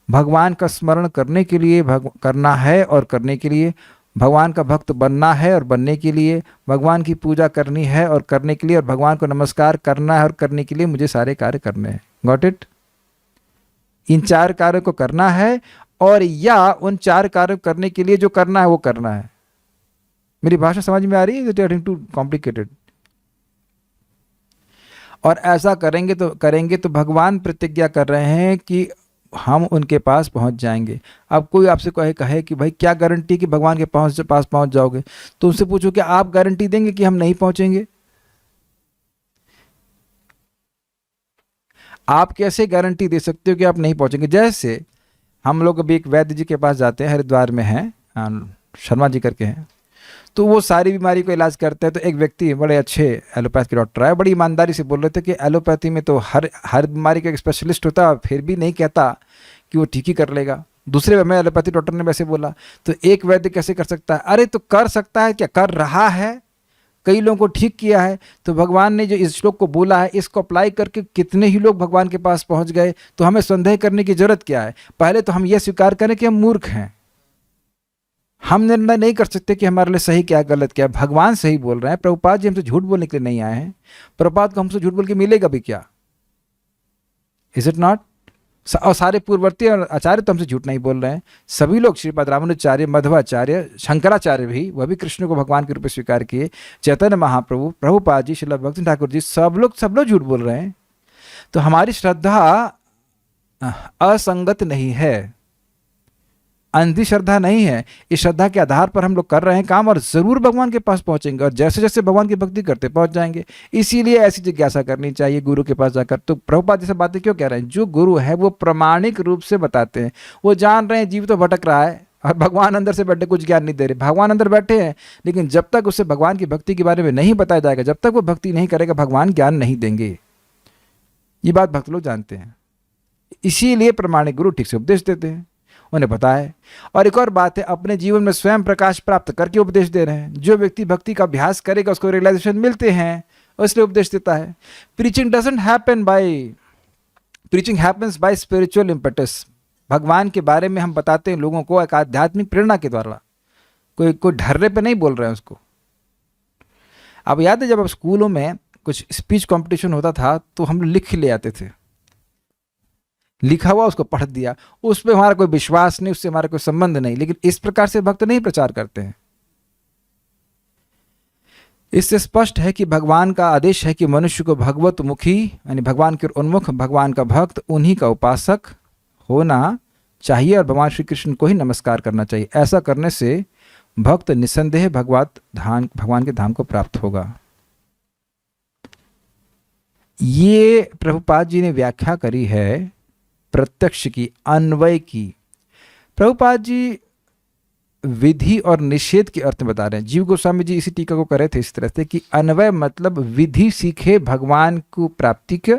भगवान का स्मरण करने के लिए करना है और करने के लिए, भगवान का भक्त बनना है और बनने के लिए, भगवान की पूजा करनी है और करने के लिए, और भगवान को नमस्कार करना है और करने के लिए मुझे सारे कार्य करने हैं। Got it? इन 4 कार्यों को करना है, और या उन 4 कार्यों करने के लिए जो करना है वो करना है। मेरी भाषा समझ में आ रही है? It too complicated. और ऐसा करेंगे तो भगवान प्रतिज्ञा कर रहे हैं कि हम उनके पास पहुंच जाएंगे। अब कोई आपसे कहे कि भाई क्या गारंटी कि भगवान के पास पहुंच जाओगे? तो उनसे पूछो कि आप गारंटी देंगे कि हम नहीं पहुंचेंगे? आप कैसे गारंटी दे सकते हो कि आप नहीं पहुंचेंगे? जैसे हम लोग अभी एक वैद्य जी के पास जाते हैं, हरिद्वार में हैं, शर्मा जी करके हैं, तो वो सारी बीमारी को इलाज करते हैं। तो एक व्यक्ति बड़े अच्छे एलोपैथ के डॉक्टर आए, बड़ी ईमानदारी से बोल रहे थे कि एलोपैथी में तो हर बीमारी का एक स्पेशलिस्ट होता है, फिर भी नहीं कहता कि वो ठीक ही कर लेगा। दूसरे में एलोपैथी डॉक्टर ने वैसे बोला, तो एक वैद्य कैसे कर सकता है? अरे तो कर सकता है क्या? कर रहा है, कई लोगों को ठीक किया है। तो भगवान ने जो इस श्लोक को बोला है, इसको अप्लाई करके कितने ही लोग भगवान के पास पहुंच गए। तो हमें संदेह करने की जरूरत क्या है? पहले तो हम यह स्वीकार करें कि हम मूर्ख हैं, हम निर्णय नहीं कर सकते कि हमारे लिए सही क्या गलत क्या। भगवान सही बोल रहे हैं। प्रभुपाद जी हमसे झूठ बोलने के लिए नहीं आए हैं। प्रभुपाद को हमसे झूठ बोल के मिलेगा भी क्या? Is it not? और सारे पूर्ववर्ती और आचार्य तो हमसे झूठ नहीं बोल रहे हैं। सभी लोग, श्रीपाद रामानुजाचार्य, मध्वाचार्य, शंकराचार्य भी, वह भी कृष्ण को भगवान के रूप में स्वीकार किए, चैतन्य महाप्रभु, प्रभुपाद जी, श्रील भक्ति ठाकुर जी, सब लोग झूठ बोल रहे हैं। तो हमारी श्रद्धा असंगत नहीं है, अंधी श्रद्धा नहीं है। इस श्रद्धा के आधार पर हम लोग कर रहे हैं काम, और जरूर भगवान के पास पहुंचेंगे, और जैसे जैसे भगवान की भक्ति करते पहुंच जाएंगे। इसीलिए ऐसी जिज्ञासा करनी चाहिए गुरु के पास जाकर। तो प्रभुपाद जैसे बातें क्यों कह रहे हैं? जो गुरु है वो प्रामाणिक रूप से बताते हैं। वो जान रहे हैं जीव तो भटक रहा है और भगवान अंदर से बैठे कुछ ज्ञान नहीं दे रहे। भगवान अंदर बैठे हैं, लेकिन जब तक उसे भगवान की भक्ति के बारे में नहीं बताया जाएगा, जब तक वो भक्ति नहीं करेगा, भगवान ज्ञान नहीं देंगे। ये बात भक्त लोग जानते हैं, इसीलिए प्रामाणिक गुरु ठीक से उपदेश देते हैं, उन्हें पता है। और एक और बात है, अपने जीवन में स्वयं प्रकाश प्राप्त करके उपदेश दे रहे हैं। जो व्यक्ति भक्ति का अभ्यास करेगा उसको रियलाइजेशन मिलते हैं, इसलिए उपदेश देता है। Preaching happens by spiritual impetus. भगवान के बारे में हम बताते हैं लोगों को एक आध्यात्मिक प्रेरणा के द्वारा। कोई ढर्रे पे नहीं बोल रहे हैं उसको। अब याद है जब अब स्कूलों में कुछ स्पीच कंपटीशन होता था तो हम लिख ले आते थे, लिखा हुआ उसको पढ़ दिया, उस पर हमारा कोई विश्वास नहीं, उससे हमारा कोई संबंध नहीं। लेकिन इस प्रकार से भक्त नहीं प्रचार करते हैं। इससे स्पष्ट है कि भगवान का आदेश है कि मनुष्य को भगवत मुखी यानी भगवान के उन्मुख, भगवान का भक्त, उन्हीं का उपासक होना चाहिए और भगवान श्री कृष्ण को ही नमस्कार करना चाहिए। ऐसा करने से भक्त निसंदेह भगवान के धाम को प्राप्त होगा। ये प्रभुपाद जी ने व्याख्या करी है प्रत्यक्ष की, अन्वय की। प्रभुपाद जी विधि और निषेध के अर्थ में बता रहे हैं। जीव गोस्वामी जी इसी टीका को करे थे इस तरह से कि अन्वय मतलब विधि सीखे भगवान को प्राप्ति के,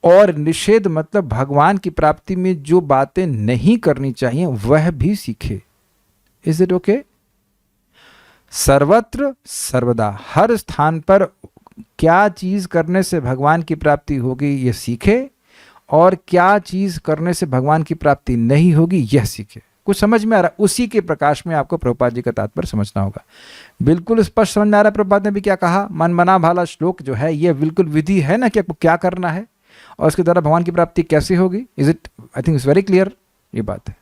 और निषेध मतलब भगवान की प्राप्ति में जो बातें नहीं करनी चाहिए वह भी सीखे। Is it okay? सर्वत्र सर्वदा हर स्थान पर क्या चीज करने से भगवान की प्राप्ति होगी यह सीखे, और क्या चीज करने से भगवान की प्राप्ति नहीं होगी यह सीखे। कुछ समझ में आ रहा? उसी के प्रकाश में आपको प्रभुपाद जी का तात्पर्य समझना होगा। बिल्कुल स्पष्ट समझ में आ रहा है प्रभुपाद ने भी क्या कहा? मन मना भाला श्लोक जो है यह बिल्कुल विधि है ना कि आपको क्या करना है और उसके द्वारा भगवान की प्राप्ति कैसे होगी। Is it? I think it's very clear. ये बात है।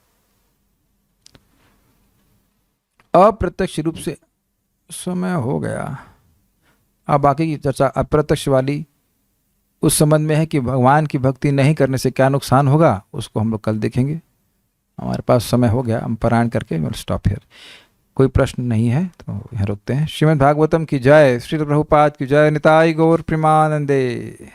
अप्रत्यक्ष रूप से समय हो गया। अब बाकी की चर्चा अप्रत्यक्ष वाली उस संबंध में है कि भगवान की भक्ति नहीं करने से क्या नुकसान होगा, उसको हम लोग कल देखेंगे। हमारे पास समय हो गया, हम पारायण करके विल स्टॉप हियर। कोई प्रश्न नहीं है तो यहाँ रुकते हैं। श्रीमद् भागवतम की जय, श्री प्रभुपाद की जय, निताई गौर प्रेमानंदे।